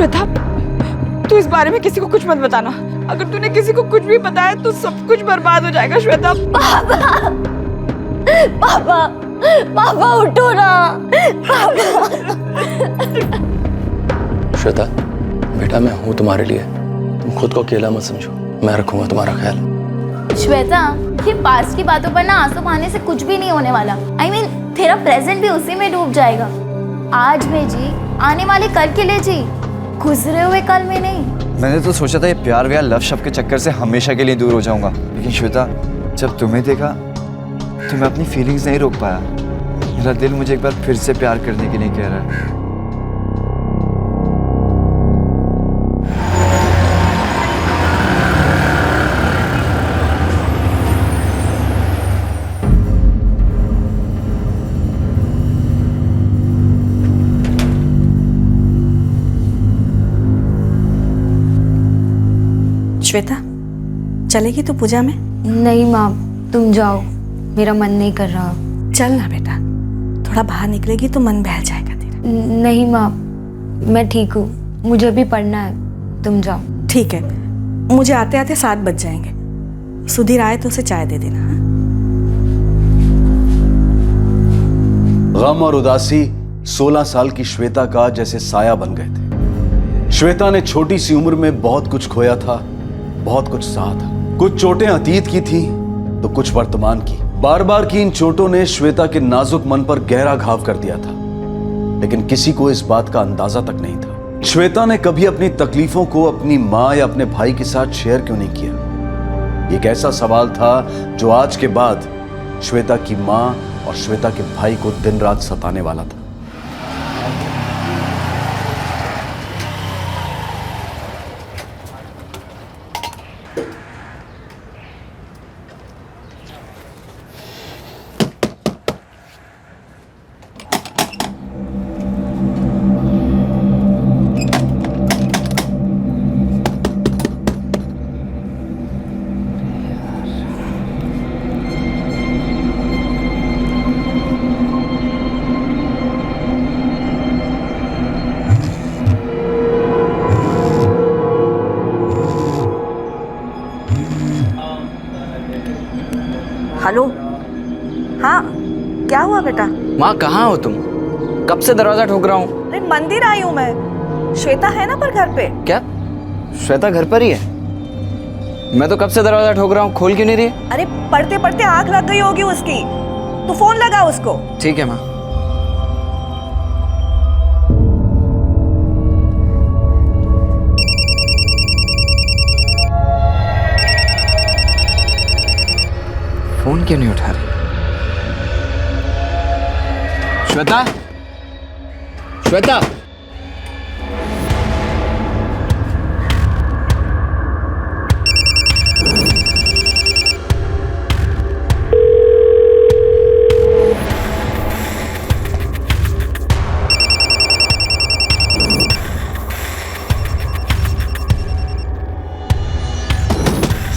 श्वेता, तू इस बारे में किसी को कुछ मत बताना। अगर तूने किसी को कुछ भी बताया तो सब कुछ बर्बाद हो जाएगा श्वेता। पापा, पापा, पापा उठो ना। पापा। श्वेता बेटा, मैं हूँ तुम्हारे लिए, तुम खुद को अकेला मत समझो, मैं रखूंगा तुम्हारा ख्याल। श्वेता, ये पास्ट की बातों पर ना आंसू बहाने से कुछ भी नहीं होने वाला। I mean, तेरा प्रेजेंट भी उसी में डूब जाएगा। आज में जी, आने वाले कल के लिए जी, गुजरे हुए कल में नहीं। मैंने तो सोचा था ये प्यार व्यार लव शब्द के चक्कर से हमेशा के लिए दूर हो जाऊंगा, लेकिन श्वेता, जब तुम्हें देखा तो मैं अपनी फीलिंग्स नहीं रोक पाया। मेरा दिल मुझे एक बार फिर से प्यार करने के लिए कह रहा है। श्वेता, चलेगी तो पूजा में? नहीं माँ, तुम जाओ, मेरा मन नहीं कर रहा। चल ना बेटा, थोड़ा बाहर निकलेगी तो मन बहल जाएगा तेरा। नहीं माँ, मैं ठीक हूँ, मुझे भी पढ़ना है, तुम जाओ। ठीक है, मुझे आते आते 7 बज जाएंगे। सुधीर आए तो उसे चाय दे देना। हाँ? गम और उदासी 16 साल की श्वेता का जैसे साया बन गए थे। श्वेता ने छोटी सी उम्र में बहुत कुछ खोया था, बहुत कुछ सहा था। कुछ चोटें अतीत की थी तो कुछ वर्तमान की। बार बार की इन चोटों ने श्वेता के नाजुक मन पर गहरा घाव कर दिया था, लेकिन किसी को इस बात का अंदाजा तक नहीं था। श्वेता ने कभी अपनी तकलीफों को अपनी मां या अपने भाई के साथ शेयर क्यों नहीं किया? एक ऐसा सवाल था जो आज के बाद श्वेता की मां और श्वेता के भाई को दिन रात सताने वाला था। हेलो, हाँ क्या हुआ बेटा? माँ कहाँ हो तुम? कब से दरवाजा ठोक रहा हूँ। अरे मंदिर आई हूँ मैं। श्वेता है ना पर घर पे? क्या श्वेता घर पर ही है? मैं तो कब से दरवाजा ठोक रहा हूँ, खोल क्यों नहीं रही है? अरे पढ़ते पढ़ते आंख लग गई होगी उसकी, तो फोन लगा उसको। ठीक है माँ। फोन क्यों नहीं उठा रही? श्वेता, श्वेता,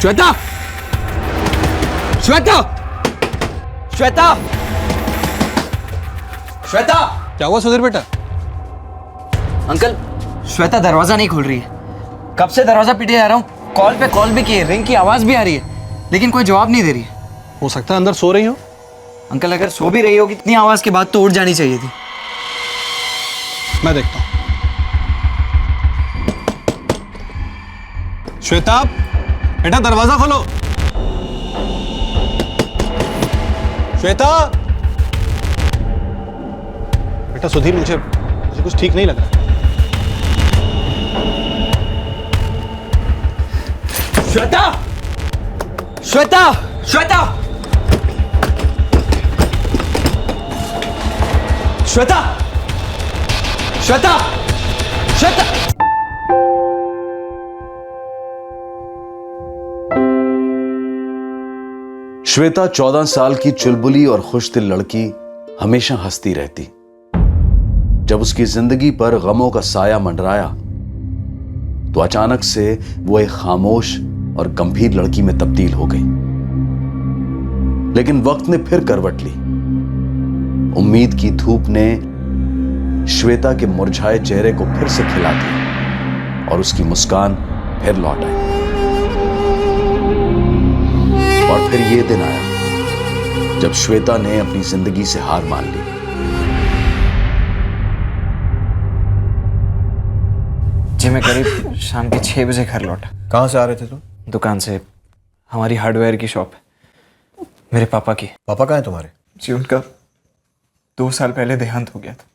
श्वेता, श्वेता, श्वेता, श्वेता। क्या हुआ सुधीर बेटा? अंकल, श्वेता दरवाजा नहीं खोल रही है। कब से दरवाजा पीटे जा रहा हूँ, कॉल पे कॉल भी किए, रिंग की आवाज भी आ रही है, लेकिन कोई जवाब नहीं दे रही है। हो सकता है अंदर सो रही हो। अंकल, अगर सो भी रही होगी इतनी आवाज के बाद तो उठ जानी चाहिए थी। मैं देखता हूँ। श्वेता बेटा, दरवाजा खोलो। श्वेता बेटा, सुधीर मुझे कुछ ठीक नहीं लग रहा। श्वेता, श्वेता, श्वेता, श्वेता, श्वेता, श्वेता। श्वेता 14 साल की चुलबुली और खुशदिल लड़की हमेशा हंसती रहती। जब उसकी जिंदगी पर गमों का साया मंडराया तो अचानक से वो एक खामोश और गंभीर लड़की में तब्दील हो गई। लेकिन वक्त ने फिर करवट ली। उम्मीद की धूप ने श्वेता के मुरझाए चेहरे को फिर से खिला दिया। और उसकी मुस्कान फिर लौट आई। और फिर ये दिन आया जब श्वेता ने अपनी जिंदगी से हार मान ली। जी मैं करीब शाम के 6 बजे घर लौटा। कहाँ से आ रहे थे तुम? दुकान से, हमारी हार्डवेयर की शॉप है, मेरे पापा की। पापा कहाँ हैं तुम्हारे? जी उनका 2 साल पहले देहांत हो गया था।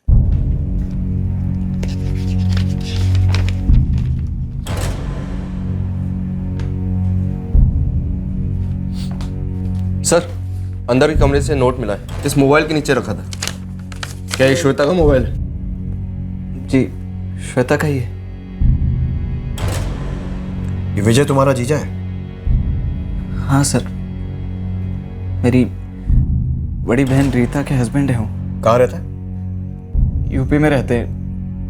सर, अंदर के कमरे से नोट मिला है, इस मोबाइल के नीचे रखा था। क्या ये श्वेता का मोबाइल है? जी श्वेता का ही है। ये विजय तुम्हारा जीजा है? हाँ सर, मेरी बड़ी बहन रीता के हस्बैंड है। हूँ कहाँ रहता है? यूपी में रहते हैं,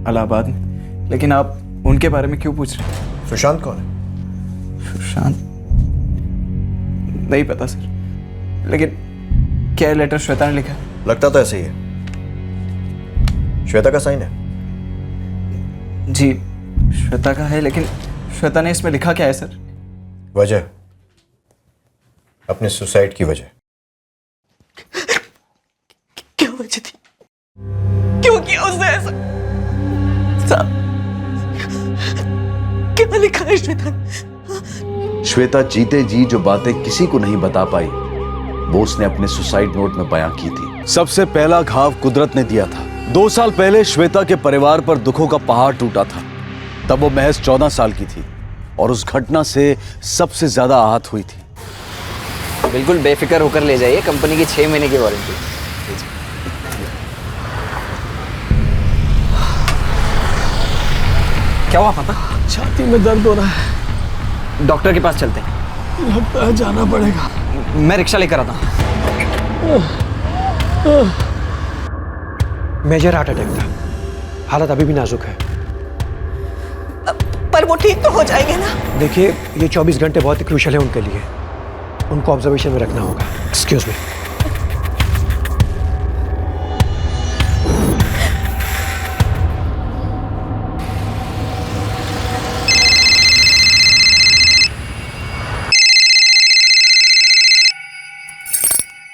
इलाहाबाद में। लेकिन आप उनके बारे में क्यों पूछ रहे हैं? सुशांत कौन है? सुशांत नहीं पता सर, लेकिन क्या लेटर श्वेता ने लिखा? लगता तो ऐसे ही है। श्वेता का साइन है? जी श्वेता का है, लेकिन श्वेता ने इसमें लिखा क्या है सर? वजह, अपने सुसाइड की वजह। क्या वजह थी? क्यों किया उसने ऐसा? साहब, क्या लिखा है श्वेता? श्वेता जीते जी जो बातें किसी को नहीं बता पाई वो उसने अपने सुसाइड नोट में बयां की थी। सबसे पहला घाव कुदरत ने दिया था। 2 साल पहले श्वेता के परिवार पर दुखों का पहाड़ टूटा था। तब वो महज 14 साल की थी और उस घटना से सबसे ज्यादा आहत हुई थी। बिल्कुल बेफिक्र होकर ले जाइए, कंपनी की 6 महीने की वारंटी। क्या हुआ पापा? छाती में दर्द हो रहा है। डॉक्टर के पास चलते हैं। लगता है जाना पड़ेगा। मैं रिक्शा लेकर आता हूँ। मेजर हार्ट अटैक था, हालत अभी भी नाजुक है। पर वो ठीक तो हो जाएंगे ना? देखिए, ये 24 घंटे बहुत ही क्रूशियल है उनके लिए, उनको ऑब्जर्वेशन में रखना होगा। Excuse me.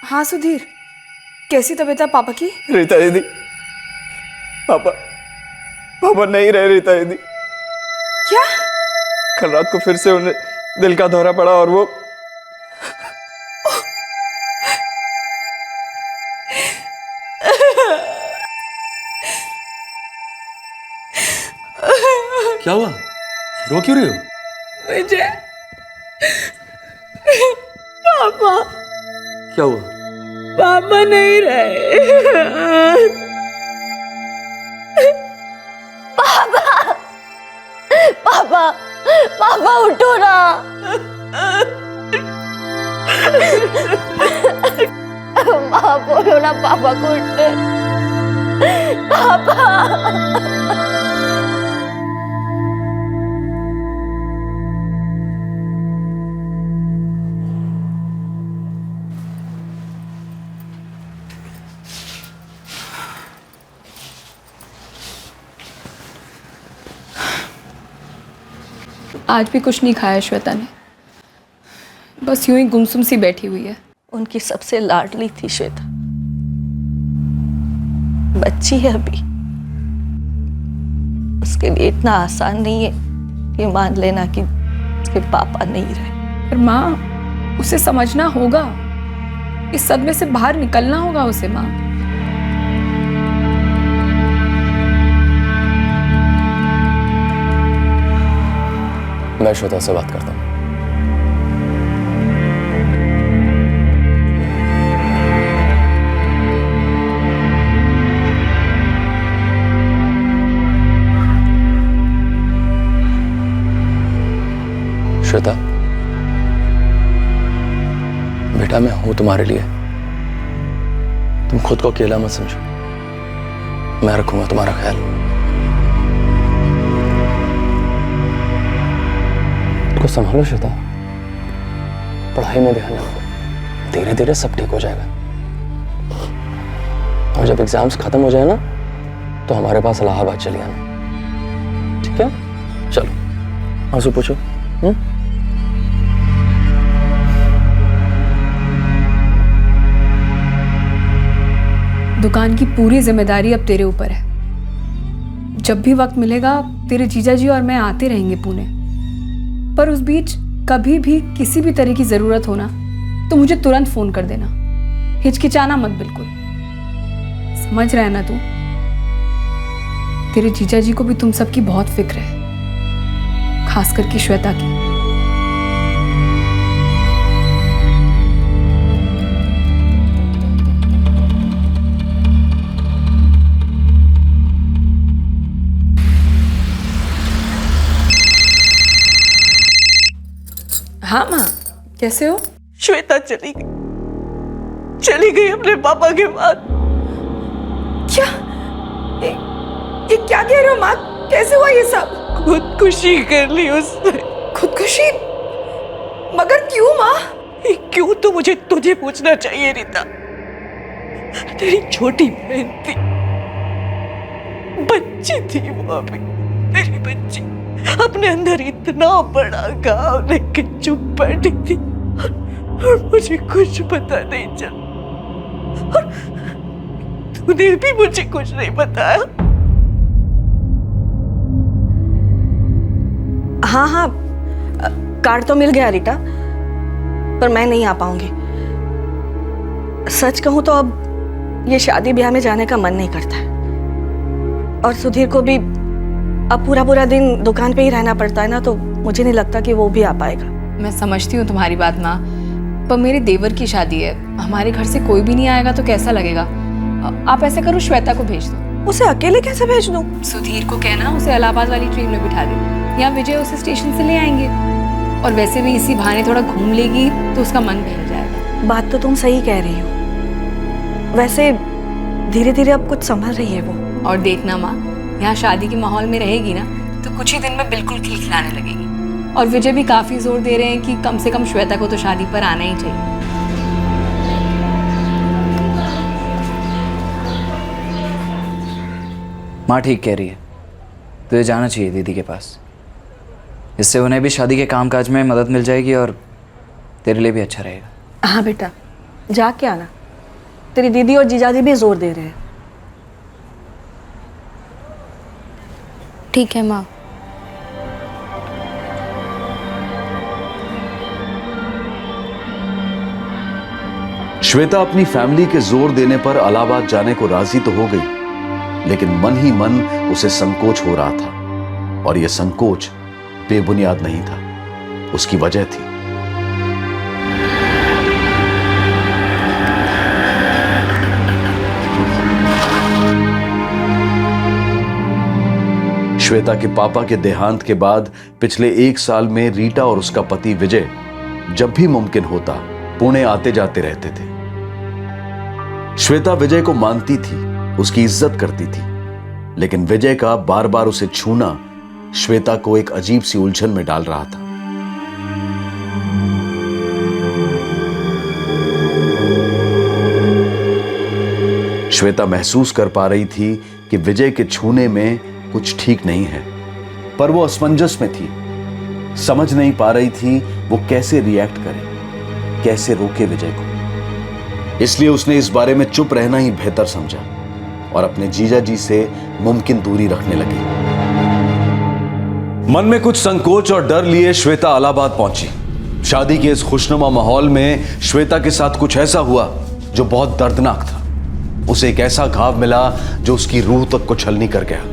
हाँ सुधीर, कैसी तबीयत है पापा की? रीता दीदी, पापा नहीं रहे। रीता दीदी, क्या? कल रात को फिर से उन्हें दिल का दौरा पड़ा और वो क्या हुआ? रो क्यों रही हो? विजय, पापा क्या हुआ? पापा नहीं रहे। पापा, पापा उठो ना। माँ बोलो ना पापा को उठने। पापा। आज भी कुछ नहीं खाया श्वेता ने, बस यूं ही गुमसुम सी बैठी हुई है। उनकी सबसे लाडली थी श्वेता, बच्ची है अभी, उसके लिए इतना आसान नहीं है ये मान लेना कि उसके पापा नहीं रहे। पर माँ, उसे समझना होगा, इस सदमे से बाहर निकलना होगा उसे। माँ, मैं श्वेता से बात करता हूँ। श्वेता, बेटा मैं हूं तुम्हारे लिए। तुम खुद को अकेला मत समझो, मैं रखूंगा तुम्हारा ख्याल। को संभालो श्वेता, पढ़ाई में ध्यान रखो, धीरे धीरे सब ठीक हो जाएगा। और जब एग्जाम्स खत्म हो जाए ना तो हमारे पास इलाहाबाद चली आना, ठीक है? चलो। आंसू पूछो। दुकान की पूरी जिम्मेदारी अब तेरे ऊपर है। जब भी वक्त मिलेगा तेरे जीजा जी और मैं आते रहेंगे पुणे, पर उस बीच कभी भी किसी भी तरह की जरूरत हो ना तो मुझे तुरंत फोन कर देना, हिचकिचाना मत बिल्कुल। समझ रहा है ना तू? तेरे जीजा जी को भी तुम सबकी बहुत फिक्र है, खास करके श्वेता की। हाँ माँ, कैसे हो? श्वेता चली गई अपने पापा के बाद। क्या ये क्या कह रहे हो माँ? कैसे हुआ ये सब? खुदकुशी कर ली उसने। खुदकुशी? मगर क्यों माँ? क्यों तो मुझे तुझे पूछना चाहिए रीता। तेरी छोटी बहन थी, बच्ची थी वो अभी, तेरी बच्ची अपने अंदर इतना बड़ा घाव लेके चुप बैठी थी और मुझे कुछ पता नहीं चला, और तूने भी मुझे कुछ नहीं बताया। हाँ, कार्ड तो मिल गया रीटा, पर मैं नहीं आ पाऊंगी। सच कहूं तो अब ये शादी ब्याह में जाने का मन नहीं करता है, और सुधीर को भी अब पूरा दिन दुकान पे ही रहना पड़ता है ना, तो मुझे नहीं लगता कि वो भी आ पाएगा। मैं समझती हूँ तुम्हारी बात माँ, पर मेरे देवर की शादी है, हमारे घर से कोई भी नहीं आएगा तो कैसा लगेगा? आप ऐसे करो, श्वेता को भेज दो। उसे अकेले कैसे भेज दूं? सुधीर को कहना उसे इलाहाबाद वाली ट्रेन में बिठा दे, या विजय उसे स्टेशन से ले आएंगे, और वैसे भी इसी बहाने थोड़ा घूम लेगी तो उसका मन बहल जाएगा। बात तो तुम सही कह रही हो, वैसे धीरे धीरे अब कुछ संभल रही है वो। और देखना माँ, यहाँ शादी के माहौल में रहेगी ना तो कुछ ही दिन में बिल्कुल खिलखिलाने लगेगी। और विजय भी काफी जोर दे रहे हैं कि कम से कम श्वेता को तो शादी पर आना ही चाहिए। माँ ठीक कह रही है, तुझे जाना चाहिए दीदी के पास। इससे उन्हें भी शादी के कामकाज में मदद मिल जाएगी और तेरे लिए भी अच्छा रहेगा। हाँ बेटा, जाके आना, तेरी दीदी और जीजाजी भी जोर दे रहे हैं। ठीक है माँ। श्वेता अपनी फैमिली के जोर देने पर इलाहाबाद जाने को राजी तो हो गई, लेकिन मन ही मन उसे संकोच हो रहा था, और यह संकोच बेबुनियाद नहीं था, उसकी वजह थी। श्वेता के पापा के देहांत के बाद पिछले 1 साल में रीटा और उसका पति विजय जब भी मुमकिन होता पुणे आते जाते रहते थे। श्वेता विजय को मानती थी, उसकी इज्जत करती थी, लेकिन विजय का बार बार उसे छूना श्वेता को एक अजीब सी उलझन में डाल रहा था। श्वेता महसूस कर पा रही थी कि विजय के छूने में कुछ ठीक नहीं है, पर वो असमंजस में थी, समझ नहीं पा रही थी वो कैसे रिएक्ट करे, कैसे रोके विजय को। इसलिए उसने इस बारे में चुप रहना ही बेहतर समझा और अपने जीजा जी से मुमकिन दूरी रखने लगी। मन में कुछ संकोच और डर लिए श्वेता इलाहाबाद पहुंची। शादी के इस खुशनुमा माहौल में श्वेता के साथ कुछ ऐसा हुआ जो बहुत दर्दनाक था। उसे एक ऐसा घाव मिला जो उसकी रूह तक को छलनी कर गया।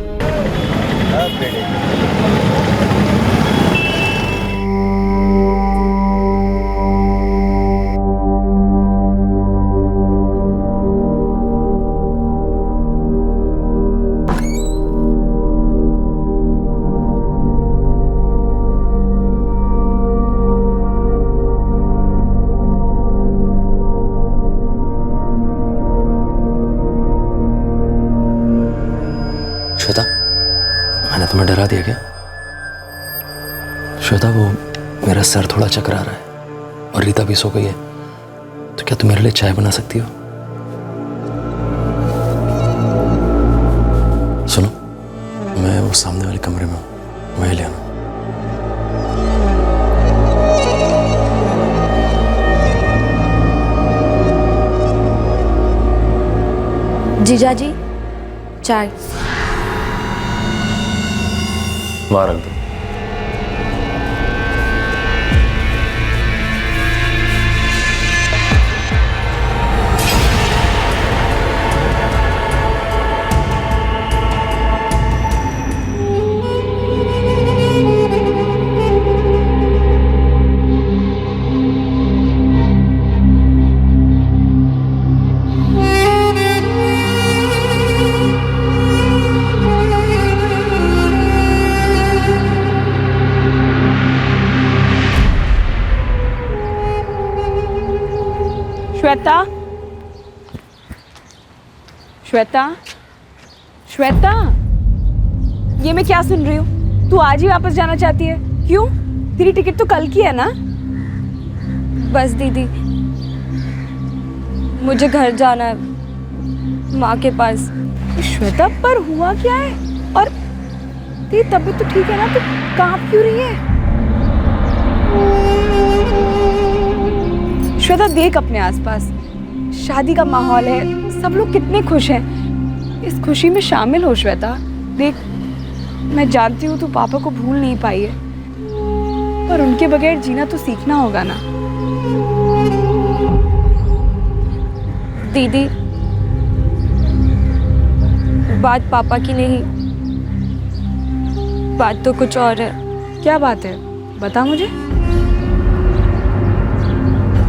श्वेता, मैंने तुम्हें डरा दिया क्या? श्वेता, वो मेरा सर थोड़ा चकरा रहा है और रीता भी सो गई है, तो क्या तुम मेरे लिए चाय बना सकती हो? सुनो, मैं वो सामने वाले कमरे में हूँ, वहीं ले आना। जीजा जी चाय। वहां रख दो। श्वेता, श्वेता, श्वेता, ये मैं क्या सुन रही हूँ? तू आज ही वापस जाना चाहती है? क्यों? तेरी टिकट तो कल की है ना? बस दीदी, मुझे घर जाना है, माँ के पास। श्वेता, पर हुआ क्या है? और तेरी तबीयत तो ठीक है ना? तू कांप क्यों रही है? श्वेता, देख अपने आसपास, शादी का माहौल है, सब लोग कितने खुश हैं। इस खुशी में शामिल हो श्वेता। देख, मैं जानती हूँ तू पापा को भूल नहीं पाई है, पर उनके बगैर जीना तो सीखना होगा ना। दीदी, बात पापा की नहीं, बात तो कुछ और है। क्या बात है? बता मुझे।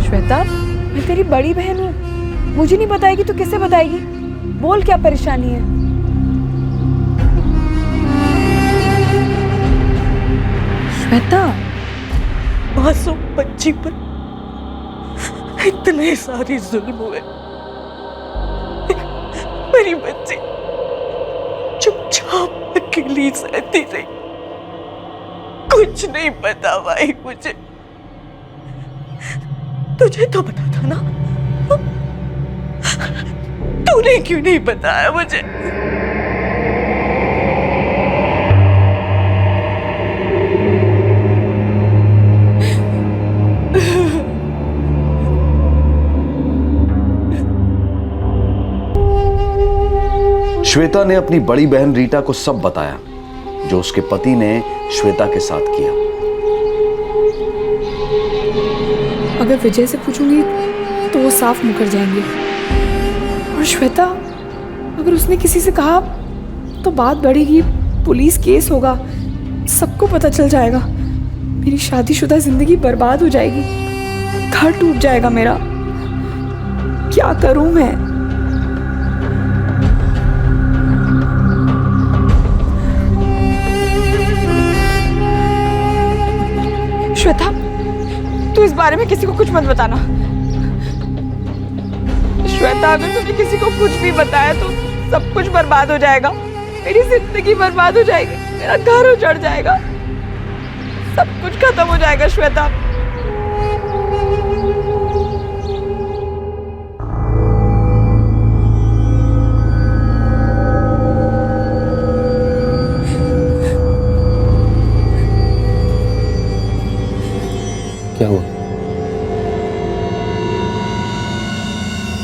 श्वेता, मैं तेरी बड़ी बहन हूँ, मुझे नहीं बताएगी तो किसे बताएगी? बोल, क्या परेशानी है? श्वेता, मासूम बच्ची पर इतने सारे जुल्म हुए, मेरी बच्ची चुपचाप अकेली सहती रही, कुछ नहीं पता भाई मुझे। तुझे तो पता था ना? तूने क्यों नहीं बताया मुझे? श्वेता ने अपनी बड़ी बहन रीटा को सब बताया जो उसके पति ने श्वेता के साथ किया। अगर विजय से पूछूंगी तो वो साफ मुकर जाएंगे, और श्वेता, अगर उसने किसी से कहा तो बात बढ़ेगी, पुलिस केस होगा, सबको पता चल जाएगा, मेरी शादीशुदा जिंदगी बर्बाद हो जाएगी, घर टूट जाएगा मेरा। क्या करूं मैं? श्वेता, तू इस बारे में किसी को कुछ मत बताना। श्वेता, अगर तूने किसी को कुछ भी बताया तो सब कुछ बर्बाद हो जाएगा, मेरी जिंदगी बर्बाद हो जाएगी, मेरा घर उजड़ जाएगा, सब कुछ खत्म हो जाएगा। श्वेता, क्या हुआ?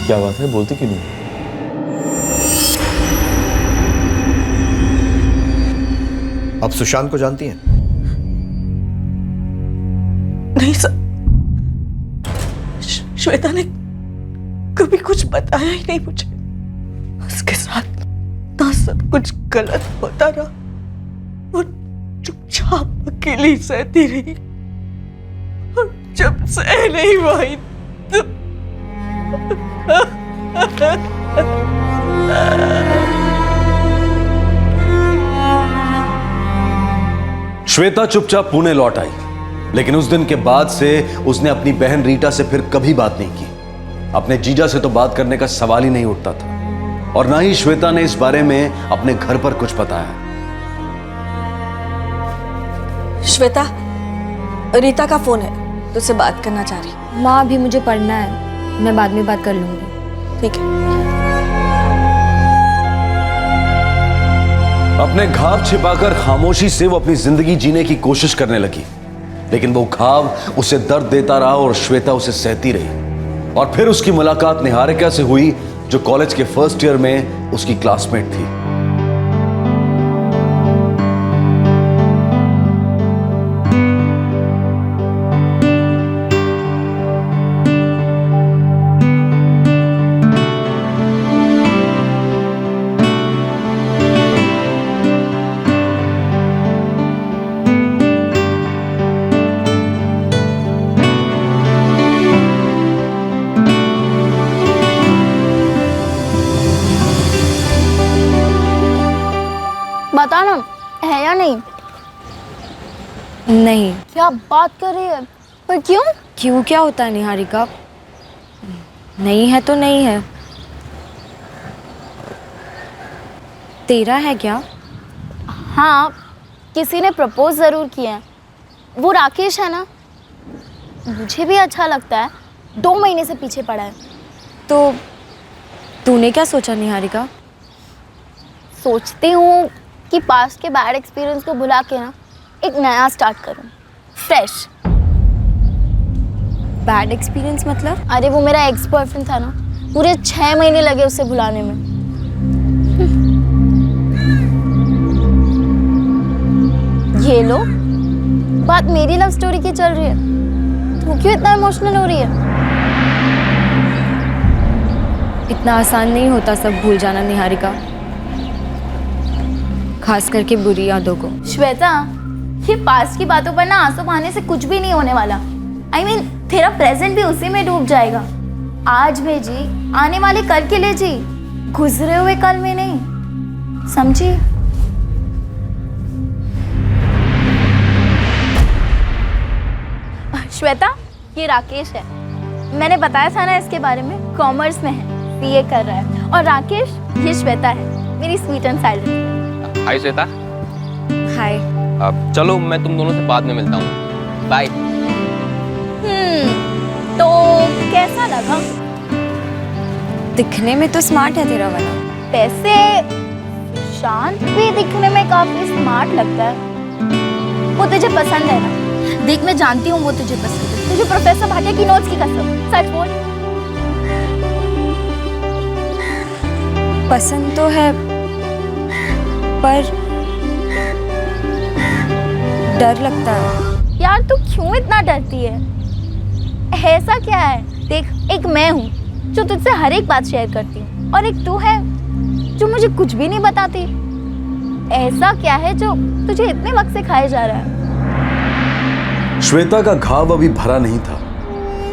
क्या बात है? बोलती क्यों नहीं? आप सुशांत को जानती हैं? नहीं सर, श्वेता ने कभी कुछ बताया ही नहीं मुझे। उसके साथ ना सब कुछ गलत होता रहा और चुपचाप अकेली सहती रही, और जब सह नहीं पाई तो श्वेता चुपचाप पुणे लौट आई, लेकिन उस दिन के बाद से उसने अपनी बहन रीटा से फिर कभी बात नहीं की। अपने जीजा से तो बात करने का सवाल ही नहीं उठता था, और ना ही श्वेता ने इस बारे में अपने घर पर कुछ बताया। श्वेता, रीता का फोन है, तुझसे बात करना चाह रही। माँ, अभी मुझे पढ़ना है, मैं बाद में बात कर लूंगी। ठीक है। अपने घाव छिपाकर खामोशी से वो अपनी जिंदगी जीने की कोशिश करने लगी, लेकिन वो घाव उसे दर्द देता रहा और श्वेता उसे सहती रही। और फिर उसकी मुलाकात निहारिका से हुई, जो कॉलेज के फर्स्ट ईयर में उसकी क्लासमेट थी। बता ना, है या नहीं? नहीं। क्या बात कर रही है? पर क्यों? क्यों क्या होता है निहारिका? नहीं है तो नहीं है। तेरा है क्या? हाँ, किसी ने प्रपोज ज़रूर किया है। वो राकेश है ना, मुझे भी अच्छा लगता है। 2 महीने से पीछे पड़ा है। तो तूने क्या सोचा निहारिका? सोचती हूँ कि पास्ट के बैड एक्सपीरियंस को भुला के ना एक नया स्टार्ट करूँ, फ्रेश। बैड एक्सपीरियंस मतलब? अरे वो मेरा एक्स बॉयफ्रेंड था ना, पूरे 6 महीने लगे उसे भुलाने में। ये लो, बात मेरी लव स्टोरी की चल रही है। तू क्यों इतना इमोशनल हो रही है? इतना आसान नहीं होता सब भूल जाना निहारिका, खास करके बुरी यादों को। श्वेता, ये पास्ट की बातों पर ना आंसू बहाने से कुछ भी नहीं होने वाला। I mean, तेरा प्रेजेंट भी उसी में डूब जाएगा। आज में जी, आने वाले कल के लिए जी, गुजरे हुए कल में नहीं, समझी? श्वेता, ये राकेश है। मैंने बताया था ना इसके बारे में, कॉमर्स में है, सीए कर रहा है। और राकेश, ये श्वेता है, मेरी स्वीट एंड साइलेंट। हाय श्वेता। हाय। अब चलो मैं तुम दोनों से बाद में मिलता हूँ। बाय। तो कैसा लगा? दिखने में तो स्मार्ट है तेरा वाला। वैसे शांत भी दिखने में काफी स्मार्ट लगता है। वो तुझे पसंद है ना? देख, मैं जानती हूँ वो तुझे पसंद है। तुझे प्रोफेसर भाटिया की नोट्स की कसम, सच बोल। पसंद तो है, पर डर लगता है। यार तू क्यों इतना डरती है? ऐसा क्या है? देख, एक मैं हूँ जो तुझसे हर एक बात शेयर करती हूँ, और एक तू है जो मुझे कुछ भी नहीं बताती। ऐसा क्या है जो तुझे इतने वक्त से खाए जा रहा है? श्वेता का घाव अभी भरा नहीं था,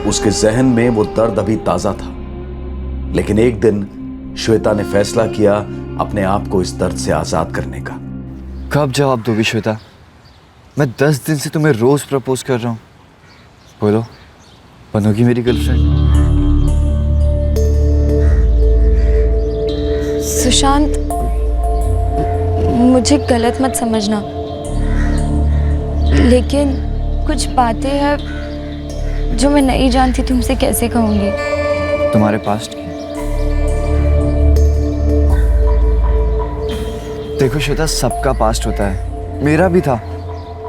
उसके जहन में वो दर्द अभी ताजा था। लेकिन एक दिन श्वेता ने फैसला किया अपने आप को इस दर्द से आजाद करने का। कब जवाब दोगी श्वेता? मैं 10 दिन से तुम्हें रोज प्रपोज कर रहा हूँ। बोलो, बनोगी मेरी गर्लफ्रेंड? सुशांत, मुझे गलत मत समझना, लेकिन कुछ बातें हैं जो मैं नहीं जानती तुमसे कैसे कहूँगी। तुम्हारे पास्ट की? देखो श्वेता, सबका पास्ट होता है, मेरा भी था।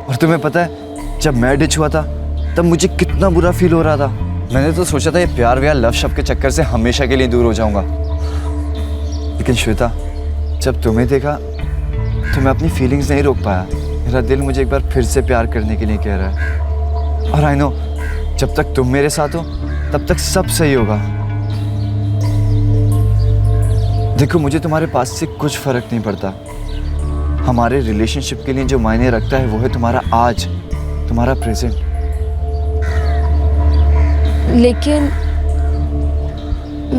और तुम्हें पता है, जब मैं डिच हुआ था तब मुझे कितना बुरा फील हो रहा था। मैंने तो सोचा था ये प्यार व्यार लव शब्द के चक्कर से हमेशा के लिए दूर हो जाऊंगा। लेकिन श्वेता, जब तुम्हें देखा तो मैं अपनी फीलिंग्स नहीं रोक पाया। मेरा दिल मुझे एक बार फिर से प्यार करने के लिए कह रहा है। और आई नो, जब तक तुम मेरे साथ हो तब तक सब सही होगा। देखो, मुझे तुम्हारे पास से कुछ फर्क नहीं पड़ता। हमारे रिलेशनशिप के लिए जो मायने रखता है वो है तुम्हारा आज, तुम्हारा प्रेजेंट। लेकिन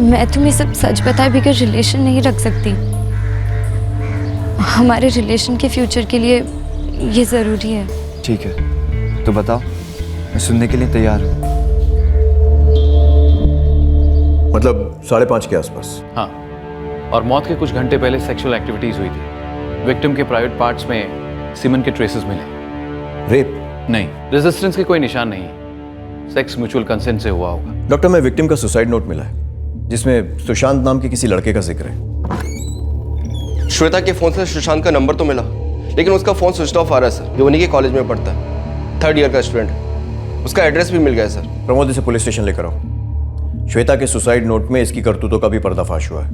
मैं तुम्हें सब सच बताए बगैर रिलेशन नहीं रख सकती। हमारे रिलेशन के फ्यूचर के लिए ये ज़रूरी है। ठीक है, तो बताओ, मैं सुनने के लिए तैयार हूँ। मतलब 5:30 के आसपास? हाँ, और मौत के कुछ घंटे पहले सेक्सुअल एक्टिविटीज हुई थी। विक्टिम के प्राइवेट पार्ट्स में सीमन के ट्रेसेस मिले। रेप? नहीं, रेजिस्टेंस के कोई निशान नहीं है। सेक्स म्यूचुअल कंसेंट से हुआ होगा। डॉक्टर, मैं विक्टिम का सुसाइड नोट मिला है जिसमें सुशांत नाम के किसी लड़के का जिक्र है। श्वेता के फोन से सुशांत का नंबर तो मिला, लेकिन उसका फोन स्विच ऑफ आ रहा है सर। ये उन्हीं के कॉलेज में पढ़ता है, 3rd ईयर का स्टूडेंट। उसका एड्रेस भी मिल गया है सर। प्रमोद, इसे पुलिस स्टेशन लेकर आओ। श्वेता के सुसाइड नोट में इसकी करतूतों का भी पर्दाफाश हुआ है।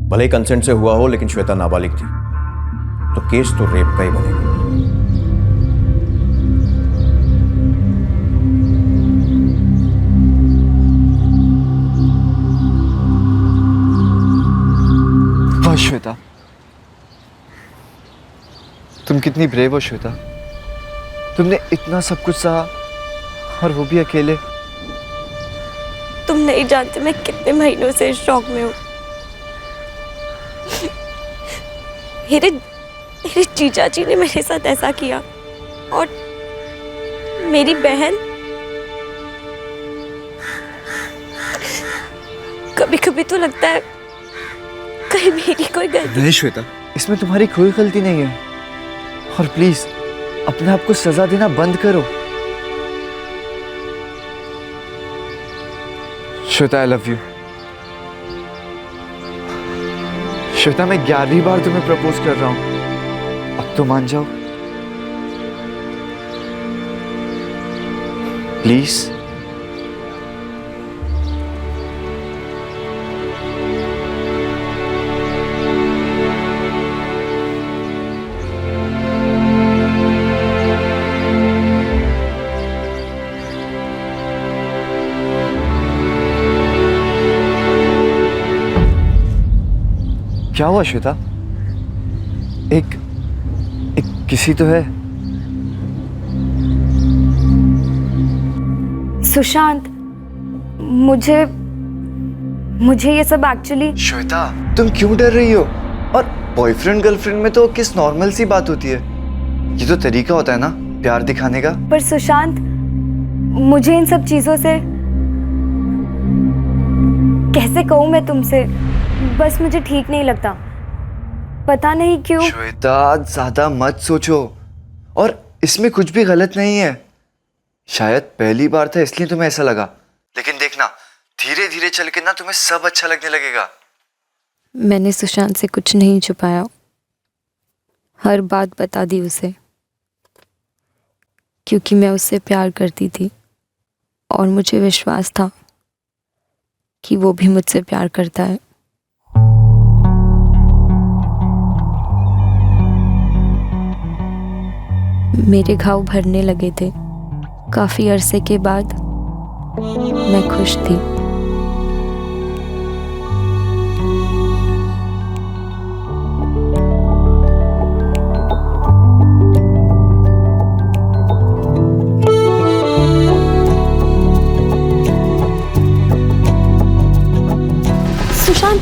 भले ही कंसेंट से हुआ हो, लेकिन श्वेता नाबालिग थी, तो केस तो रेप का ही बनेगा। वाह श्वेता, तुम कितनी ब्रेव हो श्वेता। तुमने इतना सब कुछ सहा, और वो भी अकेले। तुम नहीं जानते मैं कितने महीनों से इस शौक में हूँ। मेरे जीजा जी ने मेरे साथ ऐसा किया, और मेरी बहन कभी कभी तो लगता है कहीं मेरी कोई गलती। नहीं श्वेता, इसमें तुम्हारी कोई गलती नहीं है, और प्लीज अपने आप को सजा देना बंद करो। Shweta, I love you. Shweta, मैं 11वीं बार तुम्हें प्रपोज कर रहा हूं, अब तो मान जाओ प्लीज। क्या हुआ श्वेता? एक किसी तो है। सुशांत, मुझे ये सब एक्चुअली। श्वेता, तुम क्यों डर रही हो? और बॉयफ्रेंड गर्लफ्रेंड में तो किस नॉर्मल सी बात होती है, ये तो तरीका होता है ना प्यार दिखाने का। पर सुशांत, मुझे इन सब चीजों से कैसे कहूँ मैं तुमसे, बस मुझे ठीक नहीं लगता, पता नहीं क्यों। श्वेता, ज्यादा मत सोचो, और इसमें कुछ भी गलत नहीं है। शायद पहली बार था इसलिए तुम्हें ऐसा लगा, लेकिन देखना धीरे धीरे चल के ना तुम्हें सब अच्छा लगने लगेगा। मैंने सुशांत से कुछ नहीं छुपाया, हर बात बता दी उसे, क्योंकि मैं उससे प्यार करती थी और मुझे विश्वास था कि वो भी मुझसे प्यार करता है। मेरे घाव भरने लगे थे। काफी अरसे के बाद मैं खुश थी। सुशांत,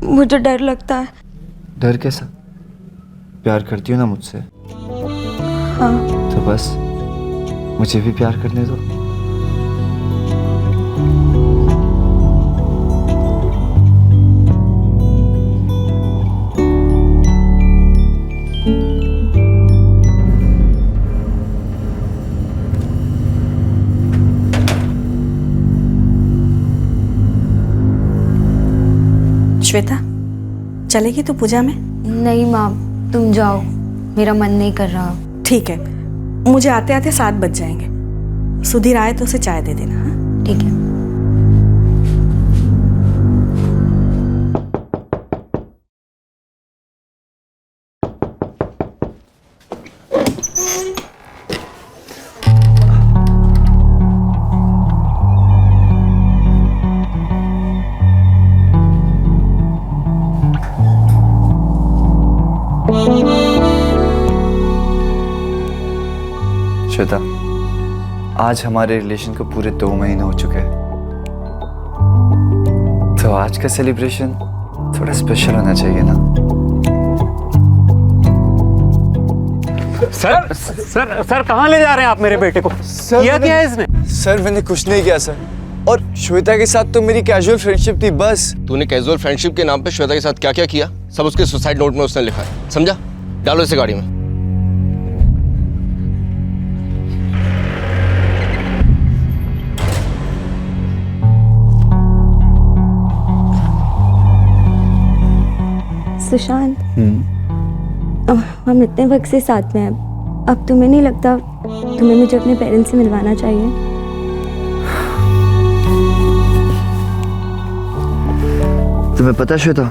मुझे डर लगता है। डर कैसा? प्यार करती हो ना मुझसे? हाँ। तो बस मुझे भी प्यार करने दो। श्वेता, चलेगी तो पूजा में? नहीं माँ, तुम जाओ, मेरा मन नहीं कर रहा। ठीक है, मुझे आते आते 7 बज जाएंगे। सुधीर आए तो उसे चाय दे देना। हाँ, ठीक है। श्वेता, आज हमारे रिलेशन को पूरे 2 महीने हो चुके हैं, तो आज का सेलिब्रेशन थोड़ा स्पेशल होना चाहिए ना। सर सर सर कहाँ ले जा रहे हैं आप मेरे बेटे को? किया क्या है इसने? सर, मैंने कुछ नहीं किया सर, और श्वेता के साथ तो मेरी कैजुअल फ्रेंडशिप थी बस। तूने कैजुअल फ्रेंडशिप के नाम पे श्वेता के साथ क्या क्या किया, सब उसके सुसाइड नोट में उसने लिखा है, समझा? डालो इसे गाड़ी में। सुशांत, हम इतने वक्त से साथ में हैं, अब तुम्हें नहीं लगता तुम्हें मुझे अपने पेरेंट्स से मिलवाना चाहिए? तुम्हें पता है श्वेता,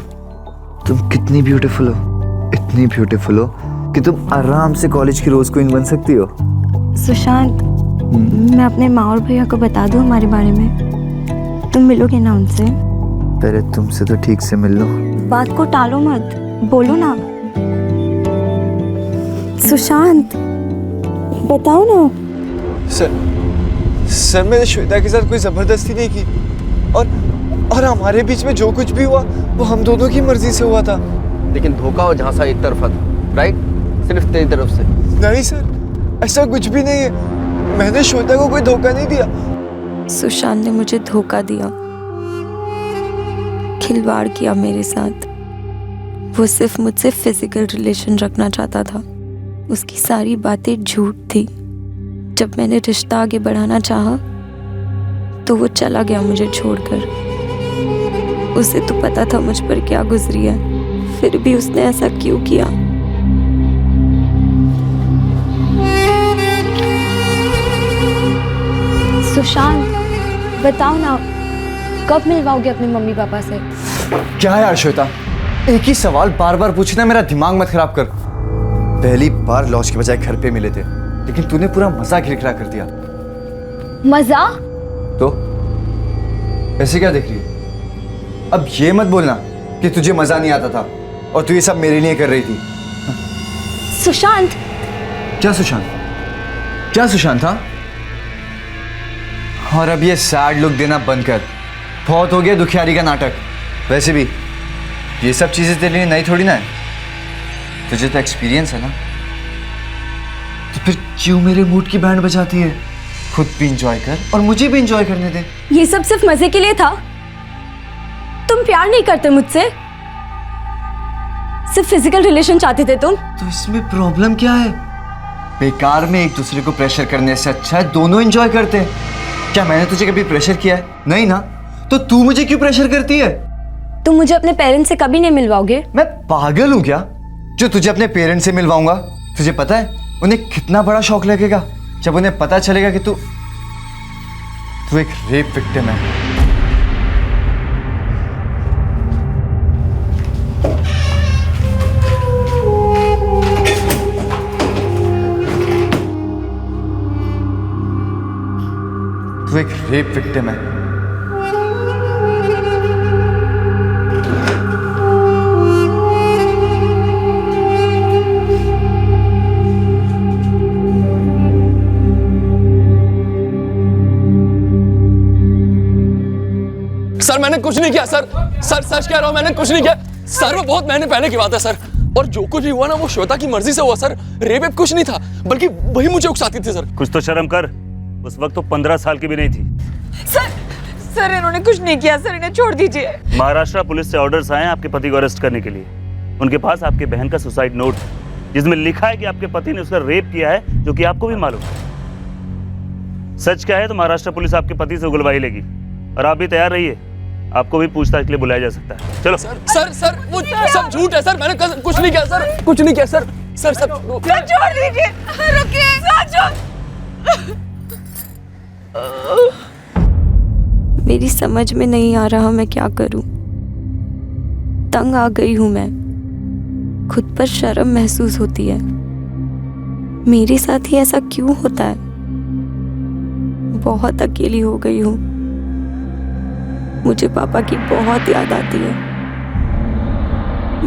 तुम कितनी ब्यूटीफुल हो, इतनी ब्यूटीफुल हो कि तुम आराम से कॉलेज की रोज क्वीन बन सकती हो। सुशांत, मैं अपने माँ और भैया को बता दूँ हमारे बारे में? तुम मिलोगे ना उनसे? पहले तुमसे तो ठीक से मिल लो। बात को टालो मत, बोलो ना। सुशांत, बताओ ना। सर मैंने श्वेता के साथ कोई जबरदस्ती नहीं की, और हमारे बीच में जो कुछ भी हुआ वो हम दोनों की मर्जी से हुआ था। लेकिन धोखा और झांसा एक तरफा था, राइट? सिर्फ तेरी तरफ से। नहीं सर, ऐसा कुछ भी नहीं है। मैंने श्वेता को कोई धोखा नहीं दिया। सुशांत ने मुझे धोखा दिया, खिलवाड़ किया मेरे साथ। वो सिर्फ मुझसे फिजिकल रिलेशन रखना चाहता था। उसकी सारी बातें झूठ थी। जब मैंने रिश्ता आगे बढ़ाना चाहा तो वो चला गया मुझे छोड़कर। उसे तो पता था मुझ पर क्या गुजरी है, फिर भी उसने ऐसा क्यों किया? सुशांत, बताओ ना, कब मिलवाओगे अपने मम्मी पापा से? क्या यार श्वेता, एक ही सवाल बार बार पूछना, मेरा दिमाग मत खराब कर। पहली बार लॉज के बजाय घर पे मिले थे, लेकिन तूने पूरा मजा खिलखिला कर दिया। मजा? तो ऐसे क्या देख रही है? अब ये मत बोलना कि तुझे मजा नहीं आता था और तू ये सब मेरे लिए कर रही थी। सुशांत। क्या सुशांत? क्या सुशांत था? और अब ये सैड लुक देना बंद कर, बहुत हो गया दुखियारी का नाटक। वैसे भी ये सब चीजें तेरे लिए नई थोड़ी ना है, तुझे तो एक्सपीरियंस है ना। तो फिर क्यों मेरे मूड की बैंड बजाती है? खुद भी इंजॉय कर और मुझे भी इंजॉय करने दे। ये सब सिर्फ मजे के लिए था? तुम प्यार नहीं करते मुझसे, सिर्फ फिजिकल रिलेशन चाहते थे तुम। तो इसमें प्रॉब्लम क्या है? बेकार में एक दूसरे को प्रेशर करने से अच्छा है दोनों एंजॉय करते हैं। क्या मैंने तुझे कभी प्रेशर किया है? नहीं ना, तो तू मुझे क्यों प्रेशर करती है? तुम मुझे अपने पेरेंट्स से कभी नहीं मिलवाओगे? मैं पागल हूं क्या जो तुझे अपने पेरेंट्स से मिलवाऊंगा? तुझे पता है उन्हें कितना बड़ा शौक लगेगा जब उन्हें पता चलेगा कि तू एक रेप विक्टिम है। तू एक रेप विक्टिम है। सर मैंने कुछ नहीं किया सर। सर सच कह रहा हूं, मैंने कुछ नहीं किया सर। वो बहुत महीने पहले की बात है सर, और जो कुछ भी हुआ ना वो श्वेता की मर्जी से हुआ सर। रेप कुछ नहीं था, बल्कि वही मुझे उकसाती थी सर। कुछ तो शर्म कर, उस वक्त तो 15 साल की भी नहीं थी। सर इन्होंने कुछ नहीं किया सर, इन्हें छोड़ दीजिए। महाराष्ट्र पुलिस से ऑर्डर्स आए हैं आपके पति को अरेस्ट करने के लिए। उनके पास आपके बहन का सुसाइड नोट है जिसमें लिखा है कि आपके पति ने उसका रेप किया है, जो कि आपको भी मालूम है। सच क्या है तो महाराष्ट्र पुलिस आपके पति से उगलवाई लेगी, और आप भी तैयार रहिए, आपको भी पूछताछ के लिए बुलाया जा सकता है। चलो सर वो सब झूठ है सर। मैंने कुछ नहीं किया सर, कुछ नहीं किया सर। सर छोड़ दीजिए, रुकिए। मेरी समझ में नहीं आ रहा मैं क्या करूं। तंग आ गई हूं मैं, खुद पर शर्म महसूस होती है। मेरे साथ ही ऐसा क्यों होता है? बहुत अकेली हो गई हूं। मुझे पापा की बहुत याद आती है,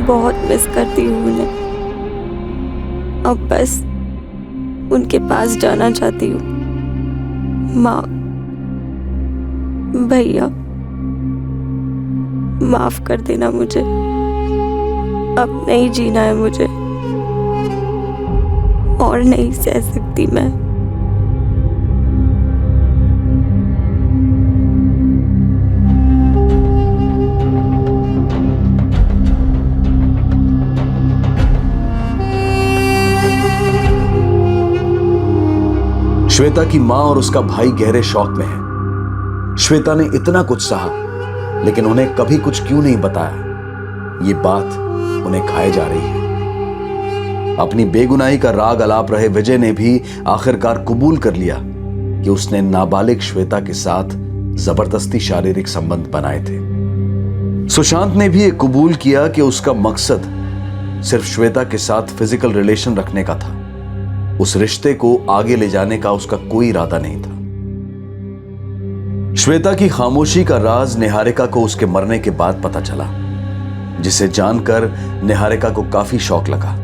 बहुत मिस करती हूँ उन्हें। अब बस उनके पास जाना चाहती हूँ। माँ, भैया, माफ कर देना मुझे, अब नहीं जीना है मुझे, और नहीं सह सकती मैं। श्वेता की मां और उसका भाई गहरे शौक में है। श्वेता ने इतना कुछ सहा, लेकिन उन्हें कभी कुछ क्यों नहीं बताया, ये बात उन्हें खाए जा रही है। अपनी बेगुनाही का राग अलाप रहे विजय ने भी आखिरकार कबूल कर लिया कि उसने नाबालिग श्वेता के साथ जबरदस्ती शारीरिक संबंध बनाए थे। सुशांत ने भी ये कबूल किया कि उसका मकसद सिर्फ श्वेता के साथ फिजिकल रिलेशन रखने का था। उस रिश्ते को आगे ले जाने का उसका कोई इरादा नहीं था। श्वेता की खामोशी का राज निहारिका को उसके मरने के बाद पता चला, जिसे जानकर निहारिका को काफी शौक लगा।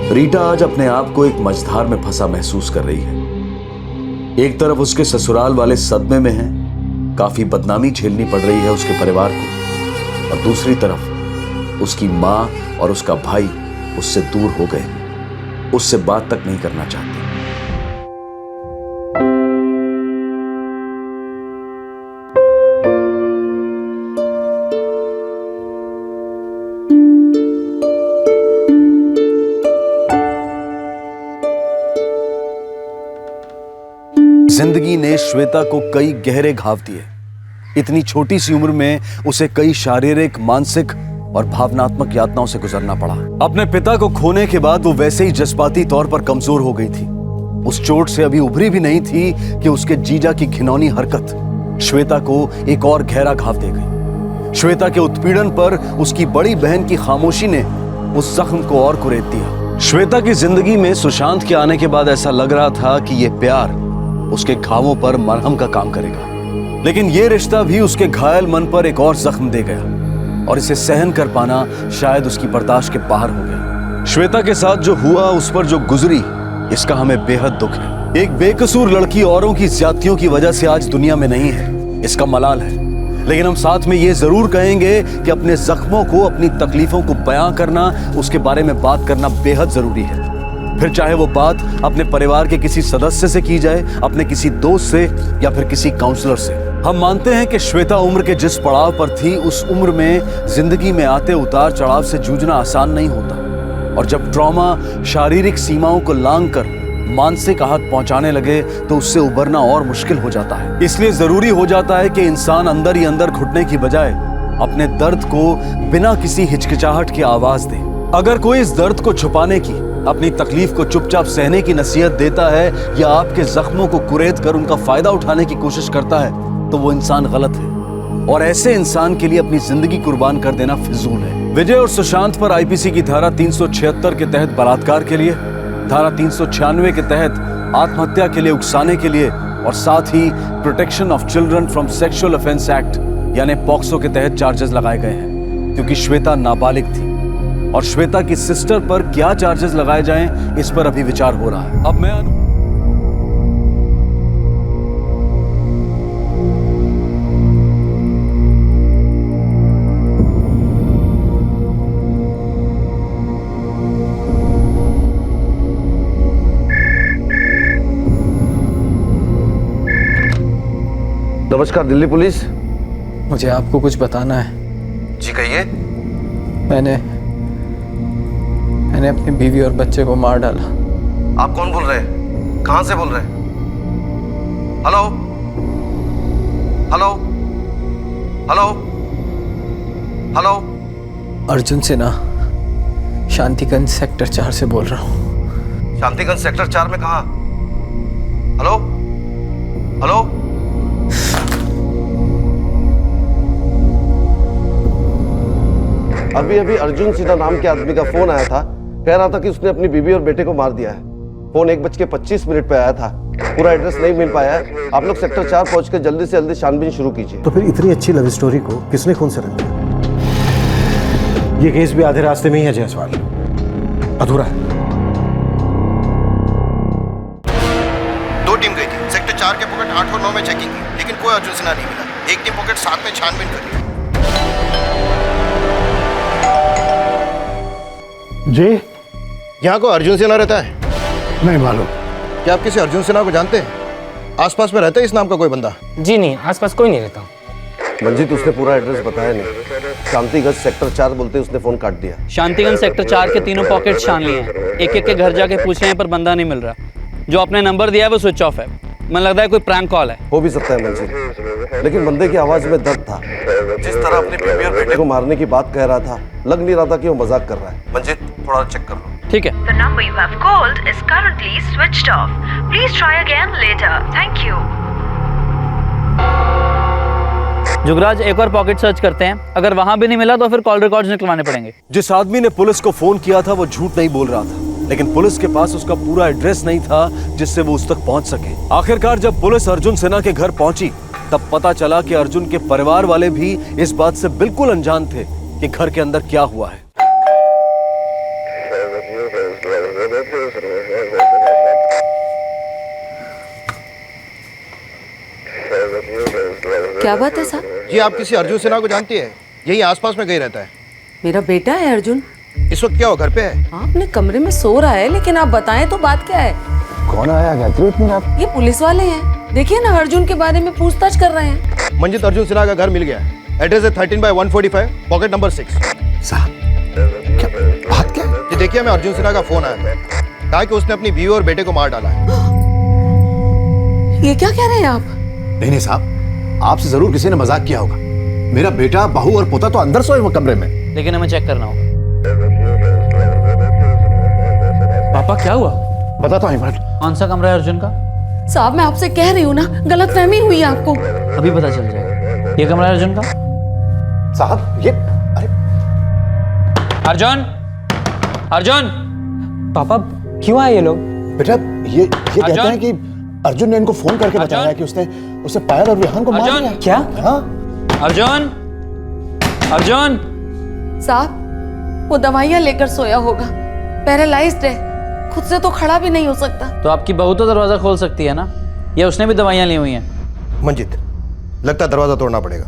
रीटा आज अपने आप को एक मझधार में फंसा महसूस कर रही है। एक तरफ उसके ससुराल वाले सदमे में हैं, काफी बदनामी झेलनी पड़ रही है उसके परिवार को, और दूसरी तरफ उसकी मां और उसका भाई उससे दूर हो गए, उससे बात तक नहीं करना चाहते। जिंदगी ने श्वेता को कई गहरे घाव दिए। इतनी छोटी सी उम्र में उसे कई शारीरिक, मानसिक और भावनात्मक यातनाओं से गुजरना पड़ा। अपने पिता को खोने के बाद वो वैसे ही जज्बाती तौर पर कमजोर हो गई थी। उस चोट से अभी उभरी भी नहीं थी कि उसके जीजा की घिनौनी हरकत श्वेता को एक और गहरा घाव दे गई। श्वेता के उत्पीड़न पर उसकी बड़ी बहन की खामोशी ने उस जख्म को और कुरेद दिया। श्वेता की जिंदगी में सुशांत के आने के बाद ऐसा लग रहा था कि ये प्यार उसके घावों पर मरहम का काम करेगा, लेकिन ये रिश्ता भी उसके घायल मन पर एक और जख्म दे गया और इसे सहन कर पाना शायद उसकी बर्दाश्त के बाहर हो गया। श्वेता के साथ जो हुआ, उस पर जो गुजरी, इसका हमें बेहद दुख है। एक बेकसूर लड़की औरों की ज्यादतियों की वजह से आज दुनिया में नहीं है, इसका मलाल है। लेकिन हम साथ में ये जरूर कहेंगे कि अपने जख्मों को, अपनी तकलीफों को बयां करना, उसके बारे में बात करना बेहद जरूरी है। फिर चाहे वो बात अपने परिवार के किसी सदस्य से की जाए, अपने किसी दोस्त से, या फिर किसी काउंसलर से। हम मानते हैं कि श्वेता उम्र के जिस पड़ाव पर थी, उस उम्र में जिंदगी में आते उतार चढ़ाव से जूझना आसान नहीं होता, और जब ट्रॉमा शारीरिक सीमाओं को लांघकर मानसिक आहत पहुंचाने लगे तो उससे उबरना और मुश्किल हो जाता है। इसलिए जरूरी हो जाता है कि इंसान अंदर ही अंदर घुटने की बजाय अपने दर्द को बिना किसी हिचकिचाहट की आवाज दे। अगर कोई इस दर्द को छुपाने की, अपनी तकलीफ को चुपचाप सहने की नसीहत देता है या आपके जख्मों को कुरेद कर उनका फायदा उठाने की कोशिश करता है, तो वो इंसान गलत है, और ऐसे इंसान के लिए अपनी जिंदगी कुर्बान कर देना फिजूल है। विजय और सुशांत पर आईपीसी की धारा 376 के तहत बलात्कार के लिए, धारा 396 के तहत आत्महत्या के लिए उकसाने के लिए, और साथ ही protection of children from sexual offence act यानी पॉक्सो के तहत चार्जेस लगाए गए हैं, क्योंकि श्वेता नाबालिग थी। और श्वेता की सिस्टर पर क्या चार्जेस लगाए जाएं, इस पर अभी विचार हो रहा है। अब मैं नमस्कार, दिल्ली पुलिस। मुझे आपको कुछ बताना है। जी कहिए। मैंने अपनी बीवी और बच्चे को मार डाला। आप कौन बोल रहे हैं? कहां से बोल रहे हैं? Hello hello hello hello. Arjun Sinha, Shantiganj sector 4 से बोल रहा हूँ। शांतिगंज सेक्टर 4 में कहा? Hello hello. अभी अभी अर्जुन सिन्हा नाम के आदमी का फोन आया था, कह रहा था कि उसने अपनी बीवी और बेटे को मार दिया है। फोन 1:25 पे आया था। पूरा एड्रेस नहीं मिल पाया है। आप लोग सेक्टर 4 पहुंचकर जल्दी से जल्दी छानबीन शुरू कीजिए। तो फिर इतनी अच्छी लव स्टोरी को किसने खून से रख दिया? ये केस भी आधे रास्ते में ही है जायसवाल, अधूरा है। 2 टीम गई थी। सेक्टर 4 के पॉकेट 8 और 9 में चेकिंग की, लेकिन कोई अर्जुन सिन्हा नहीं मिला। एक टीम पॉकेट 7 में छानबीन कर रही है। जी, यहाँ को अर्जुन सिन्हा रहता है? नहीं मालूम। क्या आप किसी अर्जुन सिन्हा को जानते हैं? आसपास में रहता है इस नाम का कोई बंदा? जी नहीं, आसपास कोई नहीं रहता। मंजीत, उसने पूरा एड्रेस बताया नहीं। शांतिगंज सेक्टर 4 बोलते उसने फोन काट दिया। शांतिगंज सेक्टर 4 के तीनों पॉकेट छान लिए हैं। एक एक के घर जाके पूछ रहे हैं पर बंदा नहीं मिल रहा। जो आपने नंबर दिया है वो स्विच ऑफ है। मुझे लगता है कोई प्रैंक कॉल है। हो भी सकता है मंजिल, लेकिन बंदे की आवाज में दर्द था। जिस तरह अपनी बीवी और बेटे को मारने की बात कह रहा था, लग नहीं रहा था कि वो मजाक कर रहा है। मंजिल थोड़ा चेक कर लो। ठीक है। The number you have called is currently switched off. Please try again later. Thank you. Jugraj एक और पॉकेट सर्च करते हैं, अगर वहां भी नहीं मिला तो फिर कॉल रिकॉर्ड्स निकलवाने पड़ेंगे। जिस आदमी ने पुलिस को फोन किया था वो झूठ नहीं बोल रहा था, लेकिन पुलिस के पास उसका पूरा एड्रेस नहीं था जिससे वो उस तक पहुंच सके। आखिरकार जब पुलिस अर्जुन सिन्हा के घर पहुंची तब पता चला कि अर्जुन के परिवार वाले भी इस बात से बिल्कुल अनजान थे कि घर के अंदर क्या हुआ है। क्या बात है साहब? जी आप किसी अर्जुन सिन्हा को जानती है? यही आसपास में कहीं रहता है। मेरा बेटा है अर्जुन। इस वक्त क्या हो, घर पे है? हाँ, अपने कमरे में सो रहा है, लेकिन आप बताएं तो बात क्या है? कौन आया गायत्री इतनी रात? ये पुलिस वाले हैं, देखिए ना अर्जुन के बारे में पूछताछ कर रहे हैं। मंजित अर्जुन सिन्हा का घर मिल गया है। एड्रेस है 13/145, पॉकेट नंबर 6। साहब क्या बात क्या है? ये देखिए हमें अर्जुन सिन्हा का फोन आया था, कहा कि उसने अपनी बीवी और बेटे को मार डाला है। ये क्या कह रहे हैं आप? नहीं साहब, आपसे जरूर किसी ने मजाक किया होगा। मेरा बेटा, बहू और पोता तो अंदर सोए वो कमरे में। लेकिन हमें चेक करना होगा। पापा क्या हुआ? बताता हूँ इमरान। कौन सा कमरा है अर्जुन का? साहब मैं आपसे कह रही हूँ ना, गलतफहमी हुई है आपको। अभी पता चल जाएगा। ये कमरा है अर्जुन का? साहब ये अर्जुन, अर्जुन। पापा क्यों आए ये लोग? बेटा ये कहते हैं कि अर्जुन ने इनको फोन करके बताया कि उसने पायल और विहान को मार दिया। क्या? हाँ? अर्जुन, अर्जुन। साहब वो दवाइयाँ लेकर सोया होगा, पैरालाइज्ड है, खुद से तो खड़ा भी नहीं हो सकता। तो आपकी बहू तो दरवाजा खोल सकती है ना, या उसने भी दवाइयाँ ली हुई हैं? मंजित लगता है दरवाजा तोड़ना पड़ेगा।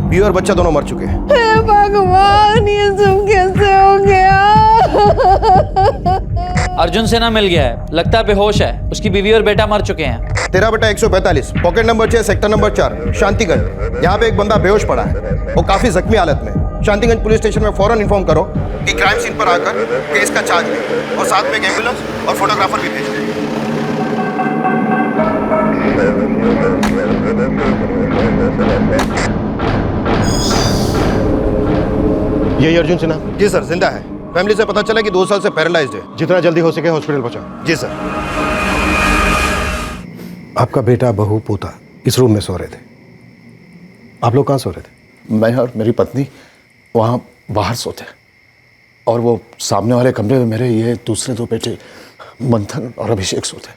बीवी और बच्चा दोनों मर चुके हैं। हे भगवान, ये सब कैसे हो गया? अर्जुन सिन्हा मिल गया है, लगता है बेहोश है, उसकी बीवी और बेटा मर चुके हैं। 13/145, पॉकेट नंबर 6, सेक्टर नंबर 4, शांतिगंज। यहाँ पे एक बंदा बेहोश पड़ा है, वो काफी जख्मी हालत में। शांतिगंज पुलिस स्टेशन में फौरन इन्फॉर्म करो कि क्राइम सीन पर आकर केस का चार्ज लें और साथ में एक एम्बुलेंस और फोटोग्राफर भी भेज दें। यही अर्जुन सिन्हा? जी सर, जिंदा है। फैमिली से पता चला कि 2 साल से पैरालाइज्ड है। जितना जल्दी हो सके हॉस्पिटल पहुंचाओ। जी सर। आपका बेटा, बहू, पोता इस रूम में सो रहे थे, आप लोग कहाँ सो रहे थे? मैं और मेरी पत्नी वहाँ बाहर सोते, और वो सामने वाले कमरे में मेरे ये दूसरे 2 बेटे मंथन और अभिषेक सोते।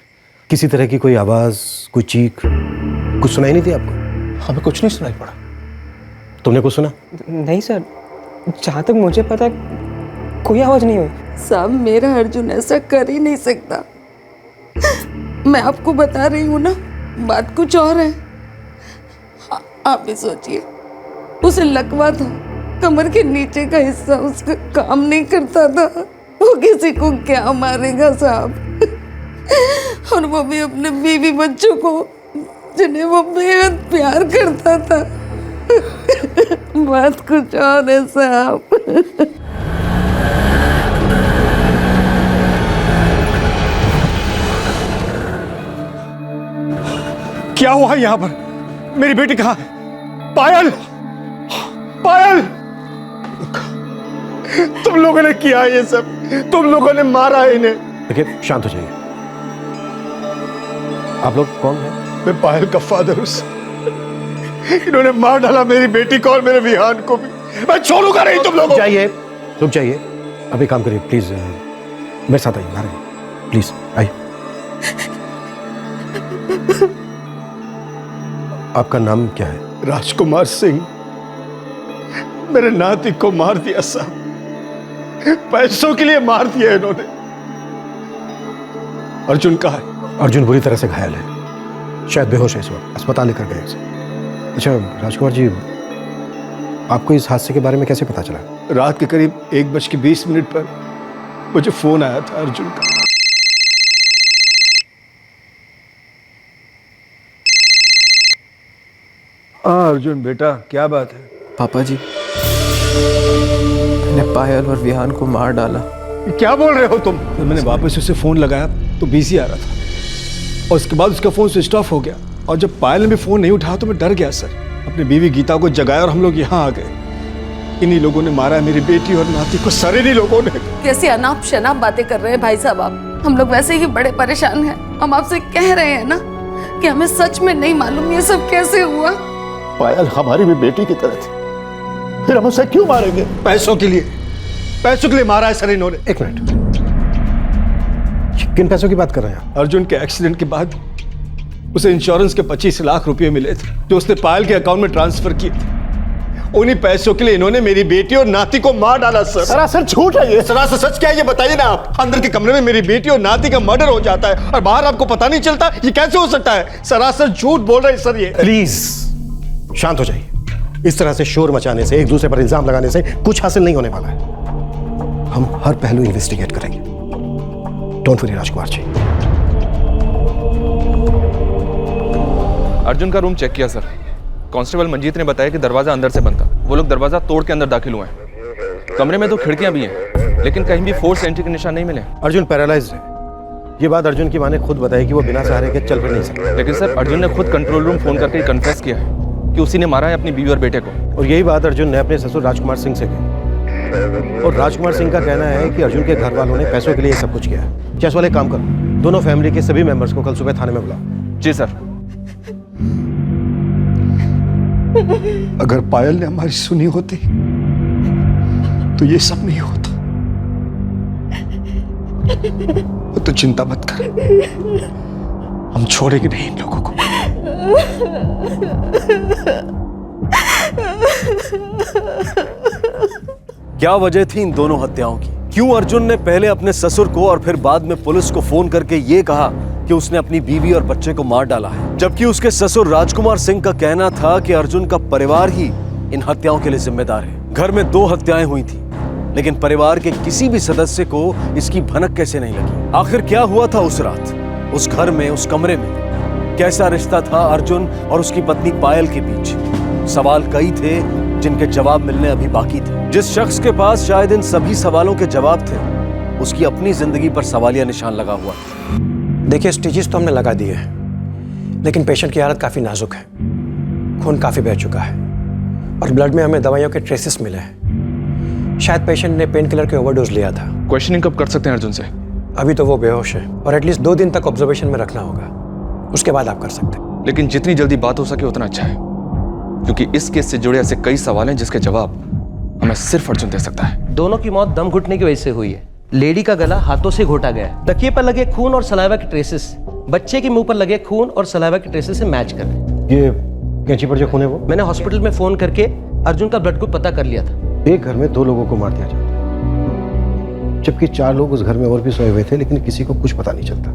किसी तरह की कोई आवाज, कोई चीख कुछ सुनाई नहीं थी आपको? हमें कुछ नहीं सुनाई पड़ा। तुमने कुछ सुना? नहीं सर, जहाँ तक मुझे पता है कोई आवाज नहीं हुई। साहब मेरा अर्जुन ऐसा कर ही नहीं सकता। मैं आपको बता रही हूँ ना, बात कुछ और है। आप भी सोचिए, उसे लकवा था, कमर के नीचे का हिस्सा उसका काम नहीं करता था। वो किसी को क्या मारेगा साहब? और वो भी अपने बीवी बच्चों को, जिन्हें वो बेहद प्यार करता था। बात कुछ और है साहब। क्या हुआ यहाँ पर? मेरी बेटी कहाँ है? पायल, पायल, तुम लोगों ने किया ये सब, तुम लोगों ने मारा है इन्हें। देखिए शांत हो जाइए। आप लोग कौन हैं? मैं पायल का फादर हूँ। इन्होंने मार डाला मेरी बेटी को और मेरे विहान को भी। मैं छोड़ूंगा नहीं तुम लोगों को। जाइए, रुक जाइए। अब एक काम करिए प्लीज, मेरे साथ आइए, बाहर आइए प्लीज, आइए। आपका नाम क्या है? राजकुमार सिंह। मेरे नाती को मार दिया साहब, पैसों के लिए मार दिया इन्होंने। अर्जुन कहाँ है? अर्जुन बुरी तरह से घायल है, शायद बेहोश है इस वक्त, अस्पताल लेकर गए उसे। अच्छा राजकुमार जी, आपको इस हादसे के बारे में कैसे पता चला? रात के करीब 1:20 पर मुझे फोन आया था अर्जुन का। हाँ अर्जुन बेटा, क्या बात है? पापा जी, मैंने पायल और विहान को मार डाला। क्या बोल रहे हो तुम? तो मैंने वापस उसे फोन लगाया तो बिजी आ रहा था और उसके बाद उसका फोन स्विच ऑफ हो गया और जब पायल ने भी फोन नहीं उठाया तो मैं डर गया सर। अपनी बीवी गीता को जगाया और हम लोग यहाँ आ गए। इन्हीं लोगों ने मारा है मेरी बेटी और नाती को, सर इन्हीं लोगों ने। कैसी अनाप शनाप बातें कर रहे हैं भाई साहब आप। हम लोग वैसे ही बड़े परेशान हैं। हम आपसे कह रहे हैं ना कि हमें सच में नहीं मालूम ये सब कैसे हुआ। पायल हमारी भी बेटी की तरह थी, फिर हम उसे क्यों मारेंगे? पैसों के लिए मारा है सर इन्होंने। एक मिनट, किन पैसों की बात कर रहे हैं? अर्जुन के एक्सीडेंट के बाद उसे इंश्योरेंस के 25 लाख रुपए मिले थे जो उसने पायल के अकाउंट में ट्रांसफर किए थे। उन्हीं पैसों के लिए इन्होंने मेरी बेटी और नाती को मार डाला सर। सरासर झूठ है ये। सरासर सच क्या है ये बताइए ना आप। अंदर के कमरे में मेरी बेटी और नाती का मर्डर हो जाता है और बाहर आपको पता नहीं चलता, ये कैसे हो सकता है? सरासर झूठ बोल रहे हैं सर ये। प्लीज शांत हो जाइए। इस तरह से शोर मचाने से, एक दूसरे पर इल्जाम लगाने से कुछ हासिल नहीं होने वाला है। हम हर पहलू इन्वेस्टिगेट करेंगे। Don't worry Rajkumar ji. अर्जुन का रूम चेक किया सर। कांस्टेबल मंजीत ने बताया कि दरवाजा अंदर से बंद था। वो लोग दरवाजा तोड़ के अंदर दाखिल हुए हैं। कमरे में 2 खिड़कियां भी हैं, लेकिन कहीं भी फोर्स एंट्री के निशान नहीं मिले। अर्जुन पैरालाइज्ड है। ये बात अर्जुन की मां ने खुद बताई कि वो बिना सहारे के चल फिर नहीं सकता। लेकिन सर अर्जुन ने खुद कंट्रोल रूम फोन करके कन्फेस किया है कि उसी ने मारा है अपनी बीवी और बेटे को। और यही बात अर्जुन ने अपने ससुर राजकुमार सिंह से की। और राजकुमार सिंह का कहना है कि अर्जुन के घर वालों ने पैसों के लिए सब कुछ किया है। क्या वाले काम करो, दोनों फैमिली के सभी मेंबर्स को कल सुबह थाने में बुलाओ। जी सर। अगर पायल ने हमारी सुनी होती तो ये सब नहीं होता। तो चिंता मत कर, हम छोड़ेंगे नहीं इन लोगों को। क्या वजह थी इन दोनों हत्याओं की? क्यों अर्जुन ने पहले अपने ससुर को और फिर बाद में पुलिस को फोन करके ये कहा कि उसने अपनी बीवी और बच्चे को मार डाला है, जबकि उसके ससुर राजकुमार सिंह का कहना था कि अर्जुन का परिवार ही इन हत्याओं के लिए जिम्मेदार है। घर में 2 हत्याएं हुई थी, लेकिन परिवार के किसी भी सदस्य को इसकी भनक कैसे नहीं लगी? आखिर क्या हुआ था उस रात, उस घर में, उस कमरे में? कैसा रिश्ता था अर्जुन और उसकी पत्नी पायल के बीच? सवाल कई थे जिनके जवाब मिलने अभी बाकी थे। जिस शख्स के पास शायद इन सभी सवालों के जवाब थे, उसकी अपनी जिंदगी पर सवालिया निशान लगा हुआ था। देखिए, स्टिचेस तो हमने लगा दिए हैं, लेकिन पेशेंट की हालत काफ़ी नाजुक है। खून काफ़ी बह चुका है और ब्लड में हमें दवाइयों के ट्रेसेस मिले हैं। शायद पेशेंट ने पेन किलर के ओवरडोज लिया था। क्वेश्चनिंग कब कर सकते हैं अर्जुन से? अभी तो वो बेहोश है और एटलीस्ट 2 दिन तक ऑब्जर्वेशन में रखना होगा, उसके बाद आप कर सकते हैं। लेकिन जितनी जल्दी बात हो सके उतना अच्छा है, क्योंकि इस केस से जुड़े ऐसे कई सवाल हैं जिसके जवाब हमें सिर्फ अर्जुन दे सकता है। दोनों की मौत दम घुटने की वजह से हुई है। लेडी का गला हाथों से घोटा गया है। तकिए पर लगे खून और सलाइवा के ट्रेसेस बच्चे के मुंह पर लगे खून और सलाइवा के ट्रेसेस से मैच कर रहे हैं। ये कैंची पर जो खून है वो? मैंने हॉस्पिटल में फोन करके अर्जुन का ब्लड ग्रुप पता कर लिया था। एक घर में 2 लोगों को मार दिया जाता है, जबकि 4 लोग उस घर में और भी सोए हुए थे, लेकिन किसी को कुछ पता नहीं चलता।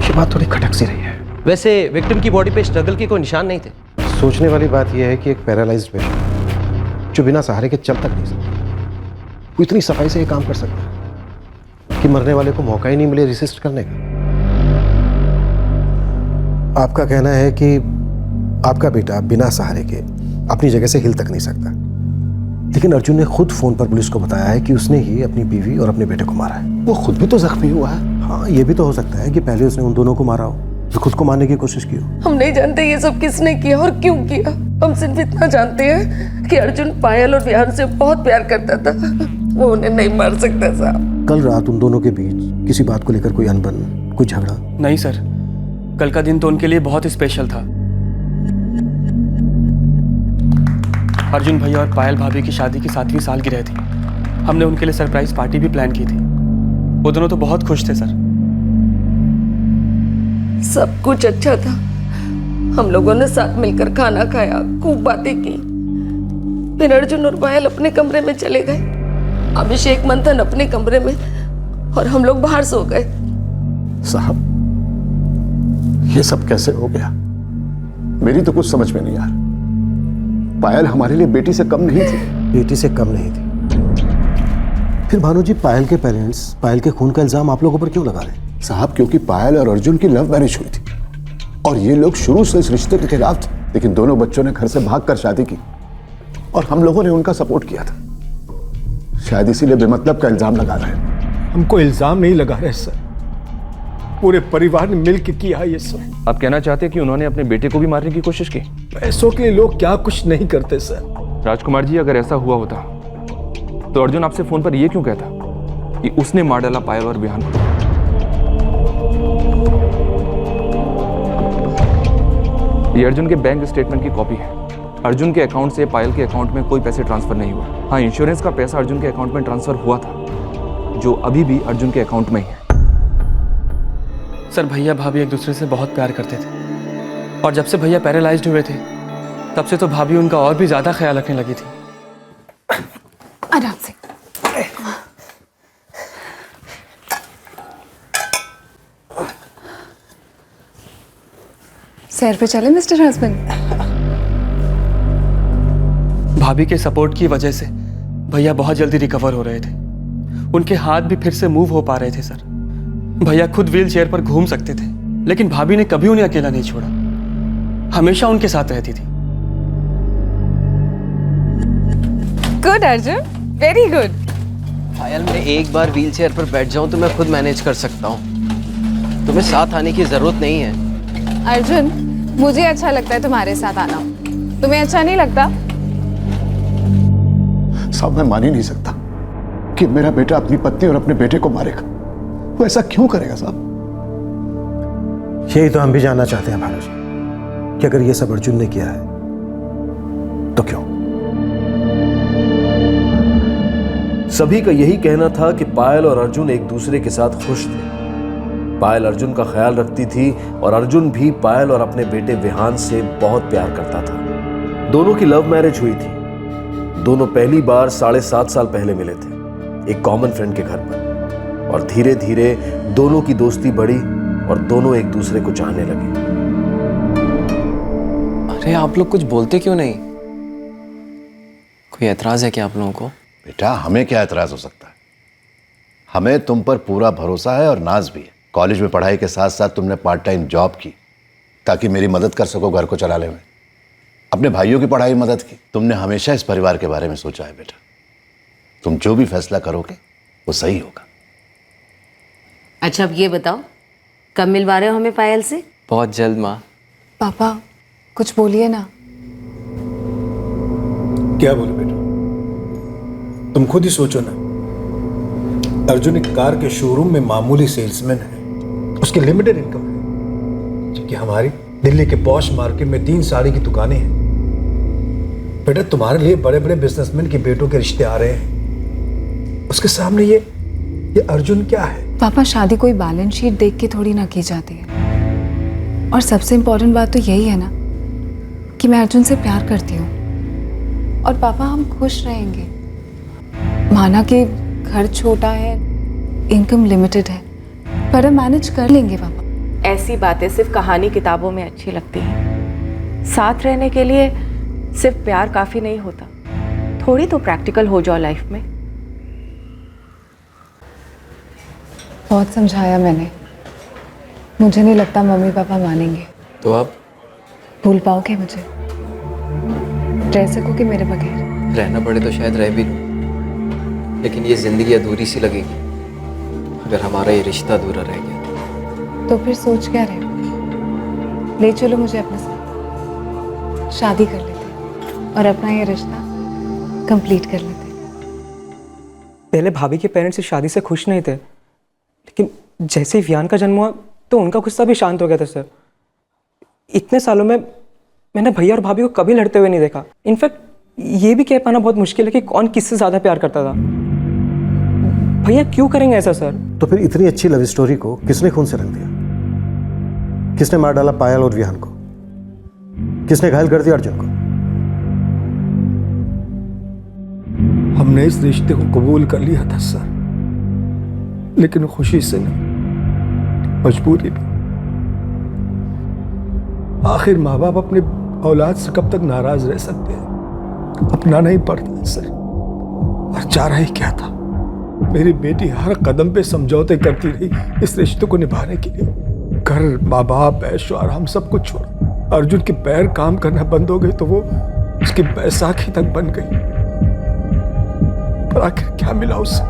ये बात थोड़ी खटक सी रही है। वैसे विक्टिम की बॉडी पे स्ट्रगल के कोई निशान नहीं थे। सोचने वाली बात यह है कि एक पैरालाइज्ड पेशेंट जो बिना सहारे के चल तक नहीं सकता, वो इतनी सफाई से ये काम कर सकता है कि मरने वाले को मौका ही नहीं मिले रेसिस्ट करने का। आपका कहना है कि आपका बेटा बिना सहारे के अपनी जगह से हिल तक नहीं सकता, लेकिन अर्जुन ने खुद फोन पर पुलिस को बताया है कि उसने ही अपनी बीवी और अपने बेटे को मारा है। वो खुद भी तो जख्मी हुआ है। हाँ, ये भी तो हो सकता है कि पहले उसने उन दोनों को मारा हो, फिर खुद को मारने की कोशिश की हो। हम नहीं जानते ये सब किसने किया और क्यों किया। हम सिर्फ इतना जानते हैं कि अर्जुन पायल और विहान से बहुत प्यार करता था। वो उन्हें नहीं मार सकता साहब। कल रात उन दोनों के बीच किसी बात को लेकर कोई अनबन, कोई झगड़ा? नहीं सर, कल का दिन तो उनके लिए बहुत स्पेशल था। अर्जुन भैया और पायल भाभी की शादी की 7वीं सालगिरह थी। हमने उनके लिए सरप्राइज पार्टी भी प्लान की थी। वो दोनों तो बहुत खुश थे सर। सब कुछ अच्छा था। हम लोगों ने साथ मिलकर खाना खाया, खूब बातें की। फिर अर्जुन और पायल अपने कमरे में चले गए। अभिषेक मंथन अपने कमरे में और हम लोग बाहर सो गए। साहब, ये सब कैसे हो गया? मेरी तो कुछ समझ में नहीं आ रहा। पायल हमारे लिए बेटी से कम नहीं थी। बेटी से कम नहीं थी। फिर भानु जी, पायल के पेरेंट्स पायल के खून का इल्जाम आप लोगों पर क्यों लगा रहे? साहब, क्योंकि पायल और अर्जुन की लव मैरिज हुई थी और ये लोग शुरू से इस रिश्ते के खिलाफ थे, लेकिन दोनों बच्चों ने घर से भागकर शादी की और हम लोगों ने उनका सपोर्ट किया था। शायद इसीलिए बेमतलब का इल्जाम लगा रहे हैं। हमको इल्जाम नहीं लगा रहे सर, पूरे परिवार ने मिलकर किया ये सब। आप कहना चाहते हैं कि उन्होंने अपने बेटे को भी मारने की कोशिश की? पैसों के लिए लोग क्या कुछ नहीं करते सर। राजकुमार जी, अगर ऐसा हुआ होता तो अर्जुन आपसे फोन पर यह क्यों कहता कि उसने मार डाला पायल और विहान को? ये अर्जुन के बैंक स्टेटमेंट की कॉपी है। अर्जुन के अकाउंट से पायल के अकाउंट में कोई पैसे ट्रांसफर नहीं हुआ। हाँ, इंश्योरेंस का पैसा अर्जुन के अकाउंट में ट्रांसफर हुआ था, जो अभी भी अर्जुन के अकाउंट में ही है। सर, भैया भाभी एक दूसरे से बहुत प्यार करते थे, और जब से भैया पैरालाइज्ड हुए थे तब से तो भाभी उनका और भी ज्यादा ख्याल रखने लगी थी। आराम से। सैर पे चले मिस्टर हस्बैंड। भाभी के सपोर्ट की वजह से भैया बहुत जल्दी रिकवर हो रहे थे। उनके हाथ भी फिर से मूव हो पा रहे थे सर। भैया खुद व्हील चेयर पर घूम सकते थे, लेकिन भाभी ने कभी उन्हें अकेला नहीं छोड़ा, हमेशा उनके साथ रहती थी। Good Arjun, very good. Payal, मैं एक बार व्हील चेयर पर बैठ जाऊं तो मैं खुद मैनेज कर सकता हूं। तुम्हें साथ आने की जरूरत नहीं है। अर्जुन, मुझे अच्छा लगता है तुम्हारे साथ आना, तुम्हें अच्छा नहीं लगता? साहब, मैं मान ही नहीं सकता कि मेरा बेटा अपनी पत्नी और अपने बेटे को मारेगा। वो ऐसा क्यों करेगा साहब? यही तो हम भी जानना चाहते हैं भानु जी, कि अगर ये सब अर्जुन ने किया है तो क्यों? सभी का यही कहना था कि पायल और अर्जुन एक दूसरे के साथ खुश थे। पायल अर्जुन का ख्याल रखती थी और अर्जुन भी पायल और अपने बेटे विहान से बहुत प्यार करता था। दोनों की लव मैरिज हुई थी। दोनों पहली बार 7.5 साल पहले मिले थे, एक कॉमन फ्रेंड के घर पर, और धीरे धीरे दोनों की दोस्ती बढ़ी और दोनों एक दूसरे को चाहने लगे। अरे, आप लोग कुछ बोलते क्यों नहीं? कोई एतराज है क्या आप लोगों को? बेटा, हमें क्या एतराज हो सकता है? हमें तुम पर पूरा भरोसा है और नाज भी है। कॉलेज में पढ़ाई के साथ साथ तुमने पार्ट टाइम जॉब की ताकि मेरी मदद कर सको घर को चलाने में। अपने भाइयों की पढ़ाई में मदद की। तुमने हमेशा इस परिवार के बारे में सोचा है बेटा। तुम जो भी फैसला करोगे वो सही होगा। अच्छा, अब ये बताओ, कब मिलवा रहे हो हमें पायल से? बहुत जल्द माँ। पापा, कुछ बोलिए ना। क्या बोले बेटा? तुम खुद ही सोचो ना। अर्जुन एक कार के शोरूम में मामूली सेल्समैन है, उसकी लिमिटेड इनकम है, जबकि हमारी दिल्ली के पॉश मार्केट में 3 साड़ी की दुकानें हैं। बेटा, तुम्हारे लिए बड़े बड़े बिजनेसमैन के बेटों के रिश्ते आ रहे हैं, उसके सामने ये अर्जुन क्या है? पापा, शादी कोई बैलेंस शीट देख के थोड़ी ना की जाती है। और सबसे इम्पोर्टेंट बात तो यही है ना कि मैं अर्जुन से प्यार करती हूँ। और पापा, हम खुश रहेंगे। माना कि घर छोटा है, इनकम लिमिटेड है, पर हम मैनेज कर लेंगे पापा। ऐसी बातें सिर्फ कहानी किताबों में अच्छी लगती हैं। साथ रहने के लिए सिर्फ प्यार काफी नहीं होता, थोड़ी तो प्रैक्टिकल हो जाओ लाइफ में। बहुत समझाया मैंने, मुझे नहीं लगता मम्मी पापा मानेंगे। तो आप भूल पाओगे मुझे? रह सकोगे मेरे बगैर? रहना पड़े तो शायद रह भी लूं, लेकिन ये जिंदगी अधूरी सी लगेगी अगर हमारा ये रिश्ता अधूरा रह गया। तो फिर सोच क्या रहे हो? ले चलो मुझे अपने साथ, शादी कर लेते हैं और अपना ये रिश्ता कंप्लीट कर लेते हैं। पहले भाभी के पेरेंट्स इस शादी से खुश नहीं थे, लेकिन जैसे ही विहान का जन्म हुआ तो उनका गुस्सा भी शांत हो गया था सर। इतने सालों में मैंने भैया और भाभी को कभी लड़ते हुए नहीं देखा। इनफैक्ट ये भी कह पाना बहुत मुश्किल है कि कौन किससे ज़्यादा प्यार करता था। भैया क्यों करेंगे ऐसा सर? तो फिर इतनी अच्छी लव स्टोरी को किसने खून से रंग दिया? किसने मार डाला पायल और विहान को? किसने घायल कर दिया अर्जुन को? हमने इस रिश्ते को कबूल कर लिया था सर, लेकिन खुशी से नहीं, मजबूरी में। आखिर माँ बाप अपने औलाद से कब तक नाराज रह सकते हैं? अपनाना ही पड़ता है सर। और चाह ही क्या था? मेरी बेटी हर कदम पे समझौते करती रही इस रिश्ते को निभाने के लिए। घर, माँ बाप, ऐशो आराम सब कुछ छोड़ा। अर्जुन के पैर काम करना बंद हो गए तो वो उसकी बैसाखी तक बन गई। पर आखिर क्या मिला उसे?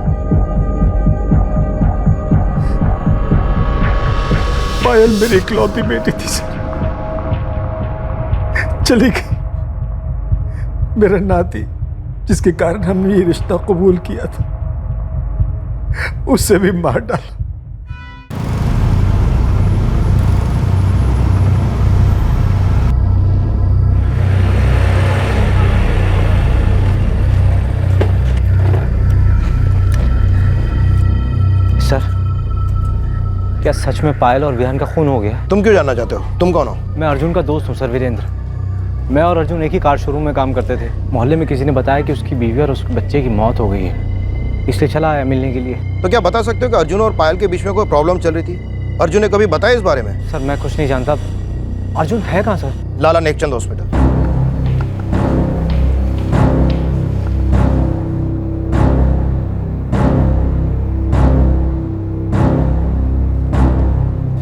पायल मेरी इकलौती बेटी थी सर, चली गई। मेरा नाती जिसके कारण हमने ये रिश्ता कबूल किया था, उससे भी मार डाला। सर, क्या सच में पायल और विहान का खून हो गया? तुम क्यों जानना चाहते हो? तुम कौन हो? मैं अर्जुन का दोस्त हूँ सर, वीरेंद्र। मैं और अर्जुन एक ही कार शोरूम में काम करते थे। मोहल्ले में किसी ने बताया कि उसकी बीवी और उसके बच्चे की मौत हो गई है, इसलिए चला आया मिलने के लिए। तो क्या बता सकते हो कि अर्जुन और पायल के बीच में कोई प्रॉब्लम चल रही थी? अर्जुन ने कभी बताया इस बारे में? सर मैं कुछ नहीं जानता। अर्जुन है कहाँ सर? लाला नेकचंद हॉस्पिटल।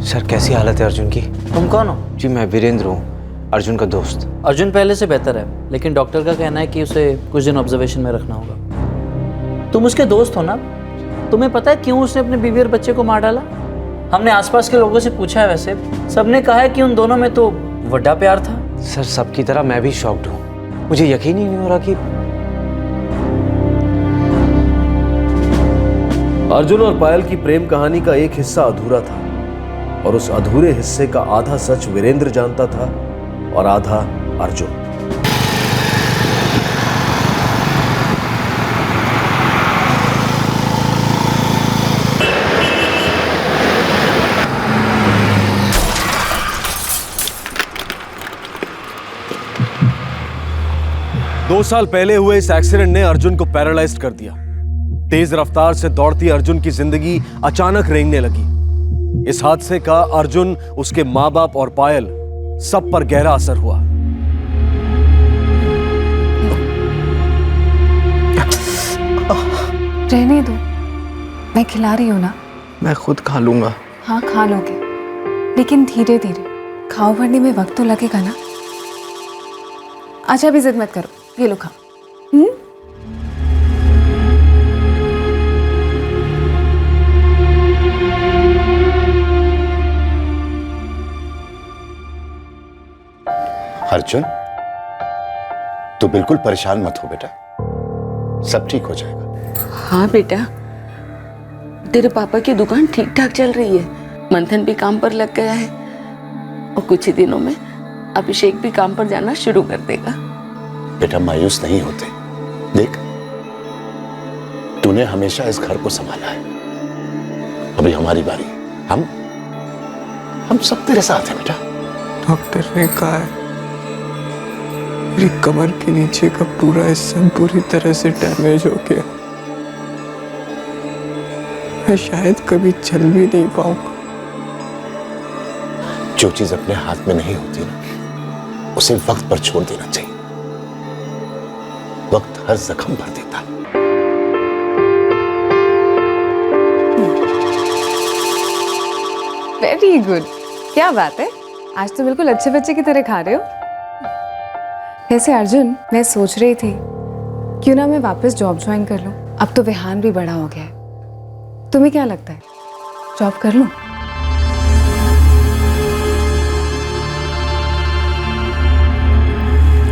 सर कैसी हालत है अर्जुन की? तुम कौन हो? जी मैं वीरेंद्र हूँ, अर्जुन का दोस्त। अर्जुन पहले से बेहतर है, लेकिन डॉक्टर का कहना है कि उसे कुछ दिन ऑब्जर्वेशन में रखना होगा। तुम उसके दोस्त हो ना? तुम्हें पता है क्यों उसने अपने बीवी और बच्चे को मार डाला? हमने आसपास के लोगों से पूछा है, वैसे सबने कहा है कि उन दोनों में तो बड़ा प्यार था। सर सबकी तरह मैं भी शॉक्ड हूँ, मुझे यकीन ही नहीं हो रहा कि अर्जुन और पायल की प्रेम कहानी का एक हिस्सा अधूरा था, और उस अधूरे हिस्से का आधा सच वीरेंद्र जानता था और आधा अर्जुन। दो साल पहले हुए इस एक्सीडेंट ने अर्जुन को पैरालाइज्ड कर दिया। तेज रफ्तार से दौड़ती अर्जुन की जिंदगी अचानक रेंगने लगी। इस हादसे का अर्जुन, उसके मां बाप और पायल सब पर गहरा असर हुआ। रहने दो, मैं खिला रही हूँ ना। मैं खुद खा लूंगा। हाँ खा लोगे, लेकिन धीरे धीरे खाओ, भरने में वक्त तो लगेगा ना। अच्छा भी जिद मत करो, ये लो खाओ। अर्जुन, तू बिल्कुल परेशान मत हो बेटा, सब ठीक हो जाएगा। हाँ बेटा, तेरे पापा की दुकान ठीक ठाक चल रही है, मंथन भी काम पर लग गया है और कुछ ही दिनों में अभिषेक भी काम पर जाना शुरू कर देगा। बेटा मायूस नहीं होते, देख तूने हमेशा इस घर को संभाला है, अभी हमारी बारी है। हम सब तेरे साथ हैं बेटा। डॉक्टर ने कहा है मेरी कमर के नीचे का पूरा हिस्सा पूरी तरह से डैमेज हो गया, मैं शायद कभी चल भी नहीं पाऊंगा। जो चीज अपने हाथ में नहीं होती ना, उसे वक्त पर छोड़ देना चाहिए। वक्त हर जख्म भर देता है। वेरी गुड, क्या बात है, आज तो बिल्कुल अच्छे बच्चे की तरह खा रहे हो। वैसे अर्जुन, मैं सोच रही थी क्यों ना मैं वापस जॉब ज्वाइन कर लूं। अब तो विहान भी बड़ा हो गया है, तुम्हें क्या लगता है जॉब कर लूं?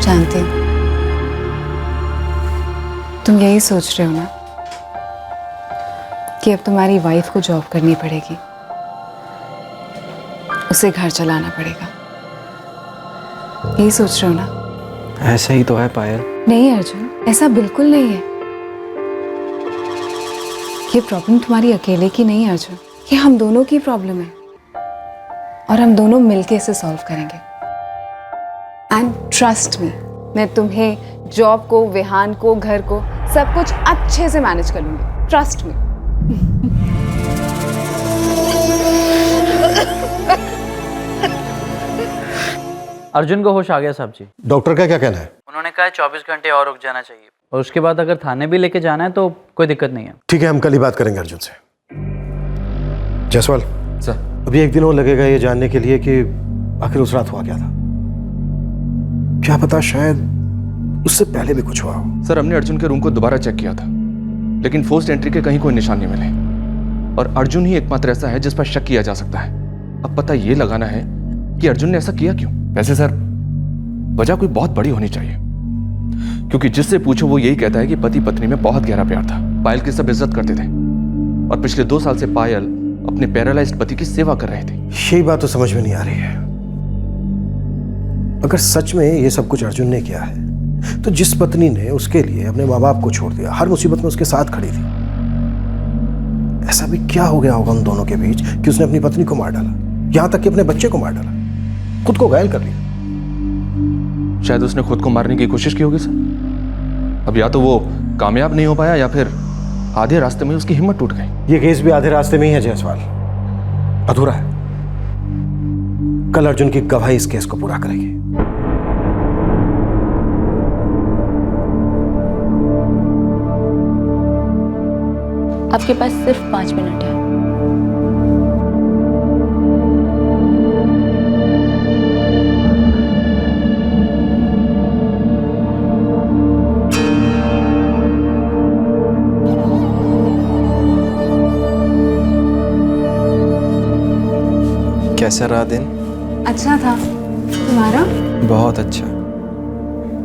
जानती हूँ तुम यही सोच रहे हो ना कि अब तुम्हारी वाइफ को जॉब करनी पड़ेगी, उसे घर चलाना पड़ेगा, यही सोच रहे हो ना? ऐसा ही तो है पायल। नहीं अर्जुन, ऐसा बिल्कुल नहीं है। ये प्रॉब्लम तुम्हारी अकेले की नहीं है अर्जुन, ये हम दोनों की प्रॉब्लम है और हम दोनों मिलके इसे सॉल्व करेंगे। एंड ट्रस्ट मी, मैं तुम्हें, जॉब को, विहान को, घर को, सब कुछ अच्छे से मैनेज कर लूंगी, ट्रस्ट मी। अर्जुन को होश आ गया साहब जी। डॉक्टर का क्या कहना है? उन्होंने कहा 24 घंटे और रुक जाना चाहिए, और उसके बाद अगर थाने भी लेके जाना है तो कोई दिक्कत नहीं है। ठीक है, हम कल ही बात करेंगे अर्जुन से। जायसवाल सर, अभी एक दिन और लगेगा ये जानने के लिए कि आखिर उस रात हुआ क्या था। क्या पता शायद उससे पहले भी कुछ हुआ हो। सर हमने अर्जुन के रूम को दोबारा चेक किया था, लेकिन फोर्स्ड एंट्री के कहीं कोई निशान नहीं मिले और अर्जुन ही एकमात्र ऐसा है जिस पर शक किया जा सकता है। अब पता ये लगाना है कि अर्जुन ने ऐसा किया क्यों। वैसे सर वजह कोई बहुत बड़ी होनी चाहिए, क्योंकि जिससे पूछो वो यही कहता है कि पति पत्नी में बहुत गहरा प्यार था, पायल की सब इज्जत करते थे और पिछले 2 साल से पायल अपने पैरालाइज्ड पति की सेवा कर रहे थे। यही बात तो समझ में नहीं आ रही है। अगर सच में ये सब कुछ अर्जुन ने किया है तो जिस पत्नी ने उसके लिए अपने माँ बाप को छोड़ दिया, हर मुसीबत में उसके साथ खड़ी थी, ऐसा भी क्या हो गया होगा उन दोनों के बीच कि उसने अपनी पत्नी को मार डाला, यहां तक कि अपने बच्चे को मार डाला, खुद को घायल कर लिया। शायद उसने खुद को मारने की कोशिश की होगी सर। अब या तो वो कामयाब नहीं हो पाया या फिर आधे रास्ते में उसकी हिम्मत टूट गई। ये केस भी आधे रास्ते में ही है जायसवाल, अधूरा है। कल अर्जुन की गवाही इस केस को पूरा करेगी। आपके पास सिर्फ 5 मिनट है। कैसा रहा दिन? अच्छा था। तुम्हारा? बहुत अच्छा।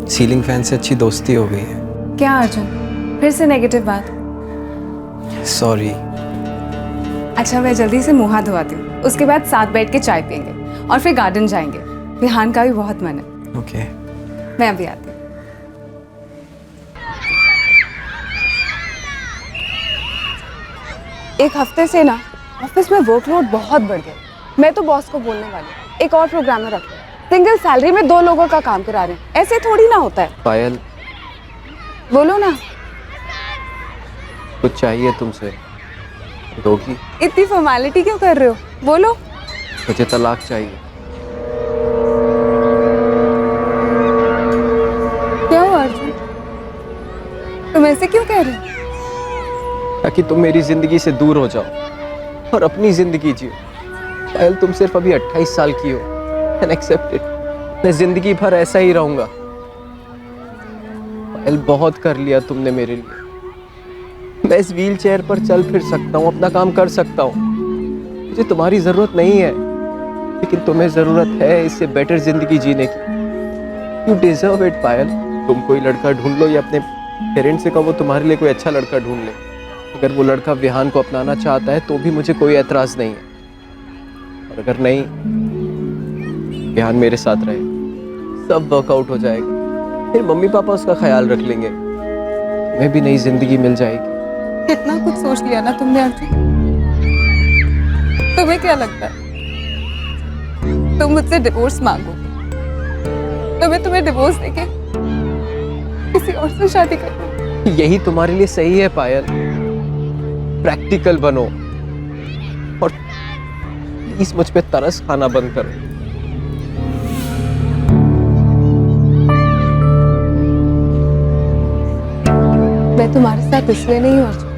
सीलिंग फैन से अच्छी दोस्ती हो गई है। क्या अर्जुन, फिर से नेगेटिव बात? सॉरी। अच्छा मैं जल्दी से मुंह हाथ धोआती हूँ, उसके बाद साथ बैठ के चाय पियेंगे और फिर गार्डन जाएंगे। विहान का भी बहुत मन है। ओके। मैं अभी आती हूँ। एक हफ्ते से ना ऑफिस में वर्कलोड बहुत बढ़ गया। मैं तो बॉस को बोलने वाली हूँ एक और प्रोग्रामर रख लो। सिंगल सैलरी में 2 लोगों का काम करा रहे हैं, ऐसे थोड़ी ना होता है। पायल, बोलो ना। कुछ चाहिए तुमसे, दोगी? इतनी फॉर्मेलिटी क्यों कर रहे हो, बोलो। मुझे तलाक चाहिए। क्या हुआ अर्जुन, तुम ऐसे क्यों कह रहे हो? ताकि तुम मेरी जिंदगी से दूर हो जाओ और अपनी जिंदगी जियो। पायल, तुम सिर्फ अभी 28 साल की हो। एंड एक्सेप्ट इट, मैं जिंदगी भर ऐसा ही रहूंगा। पायल, बहुत कर लिया तुमने मेरे लिए। मैं इस व्हील चेयर पर चल फिर सकता हूँ, अपना काम कर सकता हूँ, मुझे तुम्हारी जरूरत नहीं है, लेकिन तुम्हें जरूरत है इससे बेटर जिंदगी जीने की। यू डिजर्व इट पायल। तुम कोई लड़का ढूंढ लो या अपने पेरेंट्स से कहो तुम्हारे लिए कोई अच्छा लड़का ढूंढ ले। अगर वो लड़का विहान को अपनाना चाहता है तो भी मुझे कोई एतराज नहीं है, और अगर नहीं, विहान मेरे साथ रहे, सब वर्कआउट हो जाएगा। फिर मम्मी पापा उसका ख्याल रख लेंगे, मैं भी नई जिंदगी मिल जाएगी। कितना कुछ सोच लिया ना तुमने अर्जुन। तुम्हें क्या लगता है तुम मुझसे डिवोर्स मांगो तो मैं तुम्हें डिवोर्स देके किसी और से शादी करूं? यही तुम्हारे लिए सही है पायल। प्रैक्टिकल बनो और प्लीज मुझ पे तरस खाना बंद करो। मैं तुम्हारे साथ इसलिए नहीं हूं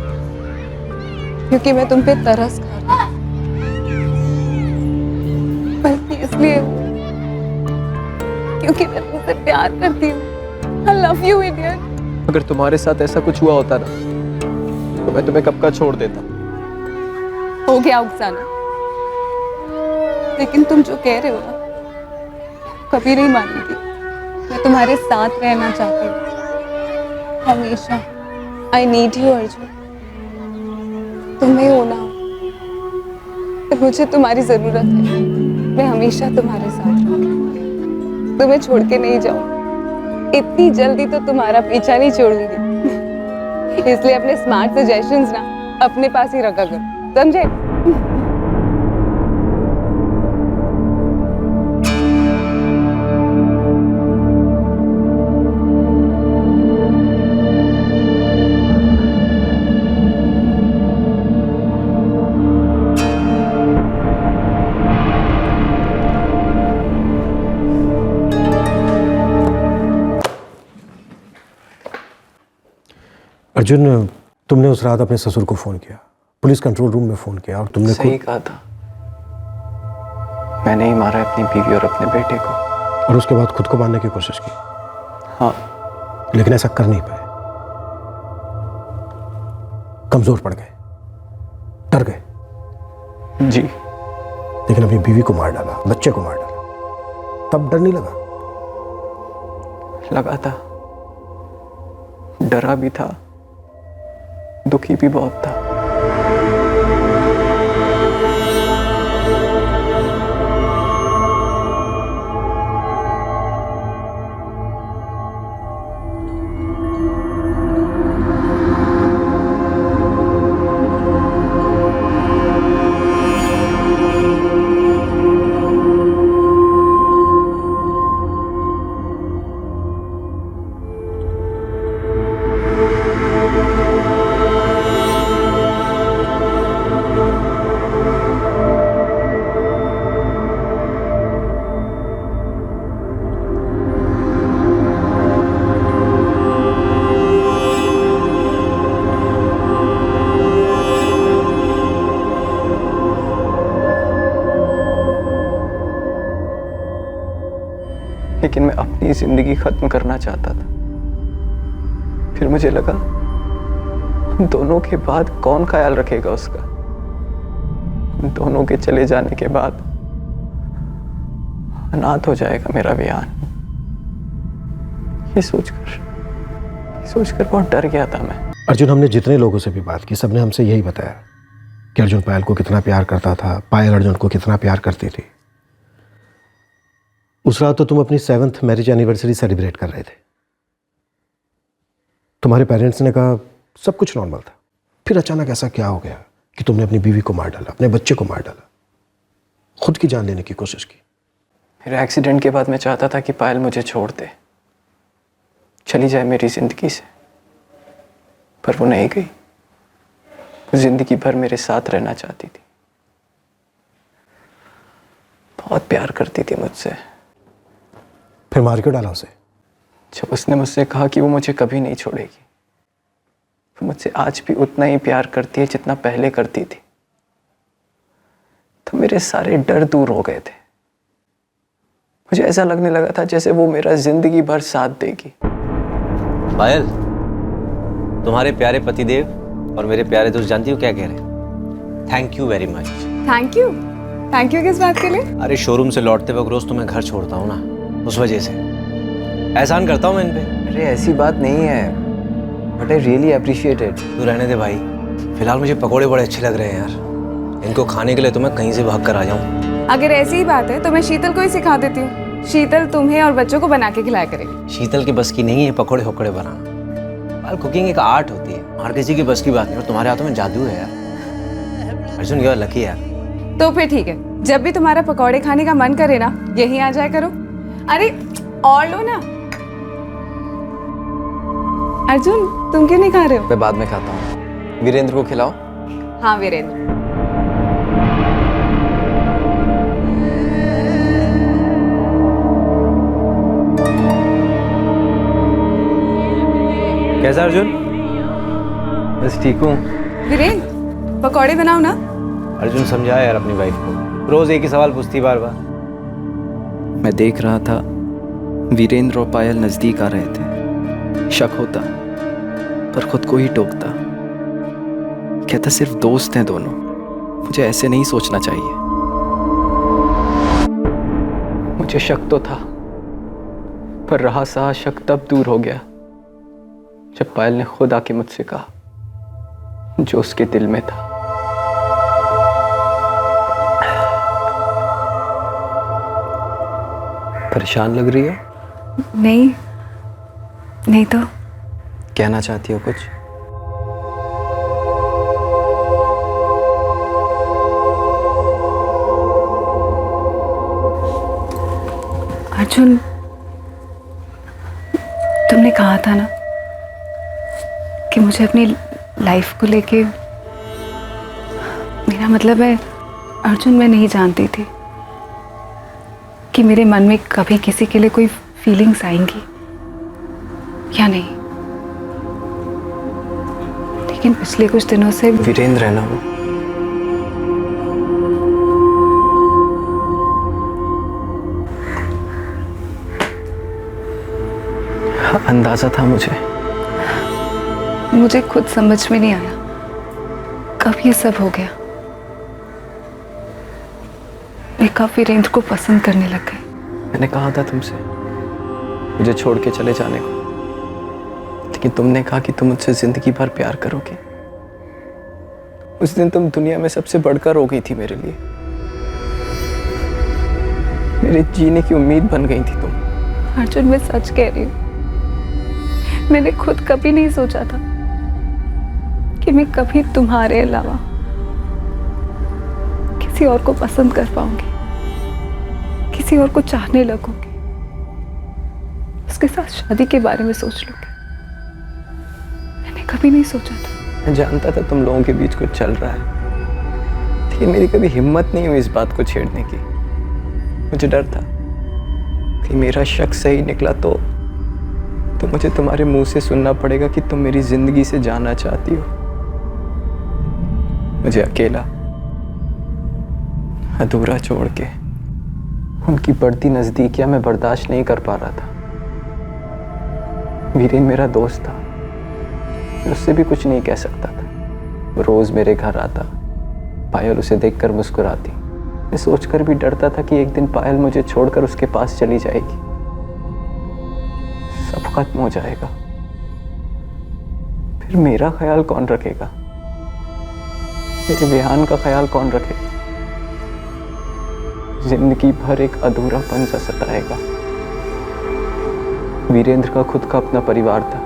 क्योंकि मैं तुम पे तरस खा रही हूं, बल्कि इसलिए क्योंकि मैं तुमसे प्यार करती हूँ। I love you, idiot। अगर तुम्हारे साथ ऐसा कुछ हुआ होता ना तो मैं तुम्हें कब का छोड़ देता। हो गया उकसाना, लेकिन तुम जो कह रहे हो ना कभी नहीं मानूंगी। मैं तुम्हारे साथ रहना चाहती हूँ हमेशा। I need you Arjun. तुम्हें होना तो मुझे तुम्हारी जरूरत है। मैं हमेशा तुम्हारे साथ रहूंगी, तुम्हें छोड़ के नहीं जाऊंगी। इतनी जल्दी तो तुम्हारा पीछा नहीं छोड़ूंगी, इसलिए अपने स्मार्ट सजेशंस ना अपने पास ही रखा करो, समझे? अर्जुन, तुमने उस रात अपने ससुर को फोन किया, पुलिस कंट्रोल रूम में फोन किया और तुमने सही कहा था। मैंने ही मारा अपनी बीवी और अपने बेटे को। और उसके बाद खुद को मारने की कोशिश की। हाँ, लेकिन ऐसा कर नहीं पाए। कमजोर पड़ गए, डर गए। जी। लेकिन अपनी बीवी को मार डाला, बच्चे को मार डाला, तब डर नहीं लगा? लगा था, डरा भी था, दुखी भी बहुत था। लेकिन मैं अपनी जिंदगी खत्म करना चाहता था। फिर मुझे लगा हम दोनों के बाद कौन ख्याल रखेगा उसका। हम दोनों के चले जाने के बाद अनाथ हो जाएगा मेरा विहान। ये सोचकर बहुत डर गया था मैं। अर्जुन, हमने जितने लोगों से भी बात की, सबने हमसे यही बताया कि अर्जुन पायल को कितना प्यार करता था, पायल अर्जुन को कितना प्यार करती थी। उस रात तो तुम अपनी 7th मैरिज एनिवर्सरी सेलिब्रेट कर रहे थे। तुम्हारे पेरेंट्स ने कहा सब कुछ नॉर्मल था। फिर अचानक ऐसा क्या हो गया कि तुमने अपनी बीवी को मार डाला, अपने बच्चे को मार डाला, खुद की जान लेने की कोशिश की? मेरे एक्सीडेंट के बाद मैं चाहता था कि पायल मुझे छोड़ दे, चली जाए मेरी जिंदगी से, पर वो नहीं गई। वो जिंदगी भर मेरे साथ रहना चाहती थी, बहुत प्यार करती थी मुझसे। फिर मार क्यों डाला उसे? जब उसने मुझसे कहा कि वो मुझे कभी नहीं छोड़ेगी, वो मुझसे आज भी उतना ही प्यार करती है जितना पहले करती थी, तो मेरे सारे डर दूर हो गए थे। मुझे ऐसा लगने लगा था जैसे वो मेरा जिंदगी भर साथ देगी। पायल, तुम्हारे प्यारे पतिदेव और मेरे प्यारे दोस्त जानती हो क्या कह रहे हैं? Thank you very much. Thank you? Thank you किस बात के लिए? अरे शोरूम से लौटते वक्त रोज तुम्हें घर छोड़ता हूँ ना, उस वजह से एहसान करता हूँ मैं इन पे। अरे ऐसी बात नहीं है, but I really appreciate it. तू रहने दे भाई, फिलहाल मुझे पकोड़े बड़े अच्छे लग रहे हैं यार। इनको खाने के लिए तो मैं कहीं से भाग कर आ जाऊँ। अगर ऐसी ही बात है तो मैं शीतल को ही सिखा देती हूँ। शीतल तुम्हें और बच्चों को बना के खिलाया करेगी। शीतल की बस की नहीं है पकोड़े होकड़े बनाना। यार कुकिंग एक आर्ट होती है, हर किसी की बस की बात नहीं, और तुम्हारे हाथों में जादू है यार। अर्जुन यू आर लकी यार। तो फिर ठीक है, जब भी तुम्हारा पकौड़े खाने का मन करे ना, यहीं आ जाया करो। अरे और लो ना। अर्जुन तुम क्यों नहीं खा रहे हो? मैं बाद में खाता हूँ। वीरेंद्र को खिलाओ। हाँ वीरेंद्र। कैसा अर्जुन? बस ठीक हूँ। वीरेंद्र पकौड़े बनाओ ना। अर्जुन समझाया यार अपनी वाइफ को, रोज एक ही सवाल पूछती बार बार। मैं देख रहा था वीरेंद्र और पायल नजदीक आ रहे थे। शक होता पर खुद को ही टोकता, कहता सिर्फ दोस्त हैं दोनों, मुझे ऐसे नहीं सोचना चाहिए। मुझे शक तो था, पर रहा सहा शक तब दूर हो गया जब पायल ने खुद आके मुझसे कहा जो उसके दिल में था। परेशान लग रही है? नहीं तो। कहना चाहती हो कुछ? अर्जुन तुमने कहा था ना कि मुझे अपनी लाइफ को लेके, मेरा मतलब है अर्जुन, मैं नहीं जानती थी कि मेरे मन में कभी किसी के लिए कोई फीलिंग्स आएंगी या नहीं। लेकिन पिछले कुछ दिनों से वीरेंद्र है ना वो, अंदाजा था मुझे खुद समझ में नहीं आया ये सब हो गया। एक आप वीरेंद्र को पसंद करने लग गए। मैंने कहा था तुमसे मुझे छोड़ के चले जाने को, लेकिन तुमने कहा कि तुम मुझसे जिंदगी भर प्यार करोगे। उस दिन तुम दुनिया में सबसे बढ़कर हो गई थी मेरे लिए, मेरे जीने की उम्मीद बन गई थी तुम। अर्जुन, मैं सच कह रही हूँ, मैंने खुद कभी नहीं सोचा था कि मैं कभी तुम्हारे अलावा किसी और को पसंद कर पाऊंगी, किसी और को चाहने लगूंगी, उसके साथ शादी के बारे में सोच लूंगी। मैंने कभी नहीं सोचा था। मैं जानता था तुम लोगों के बीच कुछ चल रहा है, लेकिन मेरी कभी हिम्मत नहीं हुई इस बात को छेड़ने की। मुझे डर था कि मेरा शक सही निकला तो मुझे तुम्हारे मुंह से सुनना पड़ेगा कि तुम मेरी जिंदगी से जाना चाहती हो। मुझे अकेला अधूरा छोड़ के उनकी बढ़ती नजदीकियां मैं बर्दाश्त नहीं कर पा रहा था। वीरेन मेरा दोस्त था, मैं उससे भी कुछ नहीं कह सकता था। वो रोज मेरे घर आता, पायल उसे देखकर मुस्कुराती। मैं सोचकर भी डरता था कि एक दिन पायल मुझे छोड़कर उसके पास चली जाएगी, सब खत्म हो जाएगा। फिर मेरा ख्याल कौन रखेगा? मेरे विहान का ख्याल कौन रखेगा? जिंदगी भर एक अधूरापन सा सताएगा। वीरेंद्र का खुद का अपना परिवार था,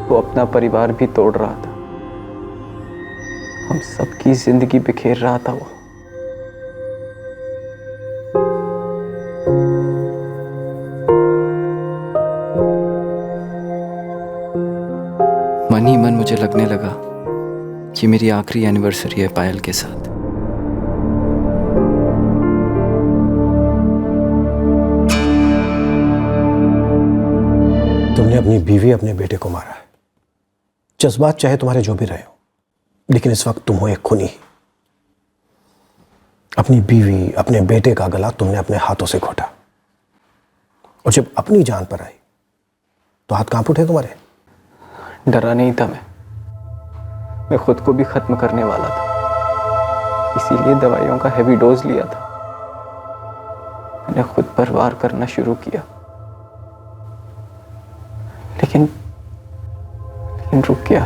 वो अपना परिवार भी तोड़ रहा था। हम सबकी जिंदगी बिखेर रहा था वो। मन ही मन मुझे लगने लगा कि मेरी आखिरी एनिवर्सरी है पायल के साथ। तुमने अपनी बीवी, अपने बेटे को मारा है। जज्बात चाहे तुम्हारे जो भी रहे हो, लेकिन इस वक्त तुम हो एक खूनी। अपनी बीवी, अपने बेटे का गला तुमने अपने हाथों से घोटा, और जब अपनी जान पर आई तो हाथ कांप उठे तुम्हारे। डरा नहीं था मैं खुद को भी खत्म करने वाला था, इसीलिए दवाइयों का हैवी डोज लिया था। मैंने खुद पर वार करना शुरू किया, लेकिन रुक गया।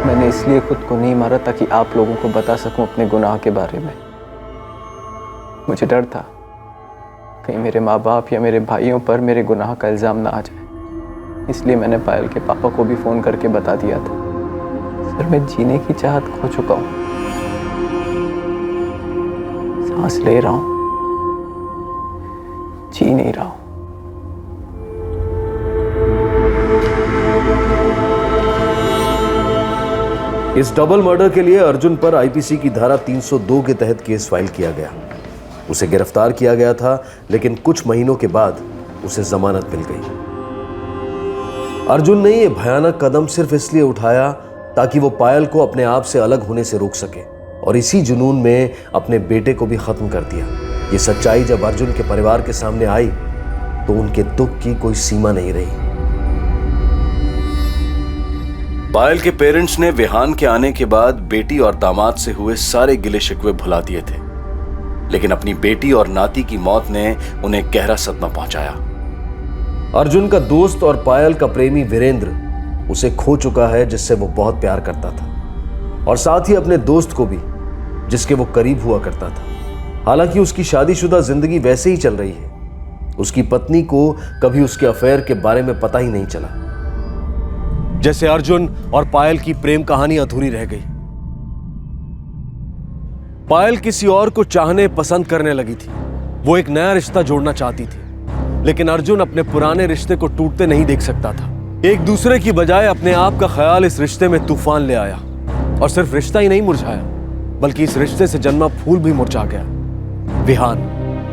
मैंने इसलिए खुद को नहीं मारा ताकि आप लोगों को बता सकूं अपने गुनाह के बारे में। मुझे डर था कहीं मेरे माँ बाप या मेरे भाइयों पर मेरे गुनाह का इल्जाम ना आ जाए, इसलिए मैंने पायल के पापा को भी फोन करके बता दिया था। सर, मैं जीने की चाहत खो चुका हूं, सांस ले रहा हूं, जी नहीं रहा हूं। इस डबल मर्डर के लिए अर्जुन पर आईपीसी की धारा 302 के तहत केस फाइल किया गया। उसे गिरफ्तार किया गया था, लेकिन कुछ महीनों के बाद उसे जमानत मिल गई। अर्जुन ने यह भयानक कदम सिर्फ इसलिए उठाया ताकि वो पायल को अपने आप से अलग होने से रोक सके, और इसी जुनून में अपने बेटे को भी खत्म कर दिया। ये सच्चाई जब अर्जुन के परिवार के सामने आई तो उनके दुख की कोई सीमा नहीं रही। पायल के पेरेंट्स ने विहान के आने के बाद बेटी और दामाद से हुए सारे गिले शिकवे भुला दिए थे, लेकिन अपनी बेटी और नाती की मौत ने उन्हें गहरा सदमा पहुंचाया। अर्जुन का दोस्त और पायल का प्रेमी वीरेंद्र उसे खो चुका है, जिससे वो बहुत प्यार करता था, और साथ ही अपने दोस्त को भी, जिसके वो करीब हुआ करता था। हालांकि उसकी शादीशुदा जिंदगी वैसे ही चल रही है। उसकी पत्नी को कभी उसके अफेयर के बारे में पता ही नहीं चला। जैसे अर्जुन और पायल की प्रेम कहानी अधूरी रह गई। पायल किसी और को चाहने पसंद करने लगी थी। वो एक नया रिश्ता जोड़ना चाहती थी, लेकिन अर्जुन अपने पुराने रिश्ते को टूटते नहीं देख सकता था। एक दूसरे की बजाय अपने आप का ख्याल इस रिश्ते में तूफान ले आया, और सिर्फ रिश्ता ही नहीं मुरझाया, बल्कि इस रिश्ते से जन्मा फूल भी मुरझा गया। विहान।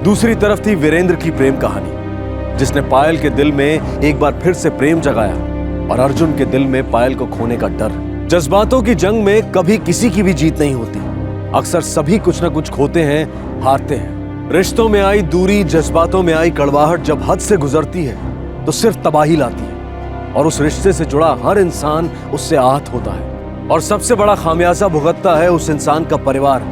दूसरी तरफ थी वीरेंद्र की प्रेम कहानी, जिसने पायल के दिल में एक बार फिर से प्रेम जगाया, और अर्जुन के दिल में पायल को खोने का डर। जज्बातों की जंग में कभी किसी की भी जीत नहीं होती। अक्सर सभी कुछ ना कुछ खोते हैं, हारते हैं। रिश्तों में आई दूरी, जज्बातों में आई कड़वाहट जब हद से गुजरती है तो सिर्फ तबाही लाती है। और उस रिश्ते से जुड़ा हर इंसान उससे आहत होता है। और सबसे बड़ा खामियाजा भुगतता है उस इंसान का परिवार,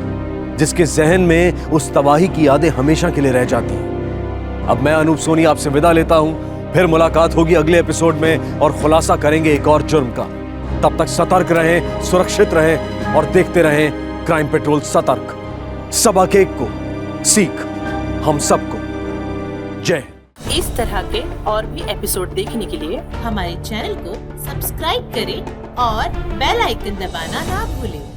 जिसके जहन में उस तबाही की यादें हमेशा के लिए रह जाती हैं। अब मैं अनूप सोनी आपसे विदा लेता हूं, फिर मुलाकात होगी अगले एपिसोड में और खुलासा करेंगे एक और जुर्म का। तब तक सतर्क रहें, सुरक्षित रहें और देखते रहें क्राइम पेट्रोल सतर्क। सबक एक को सीख हम सबको। जय। इस तरह के और भी एपिसोड देखने के लिए हमारे चैनल को सब्सक्राइब करें और बेल आइकन दबाना ना भूलें।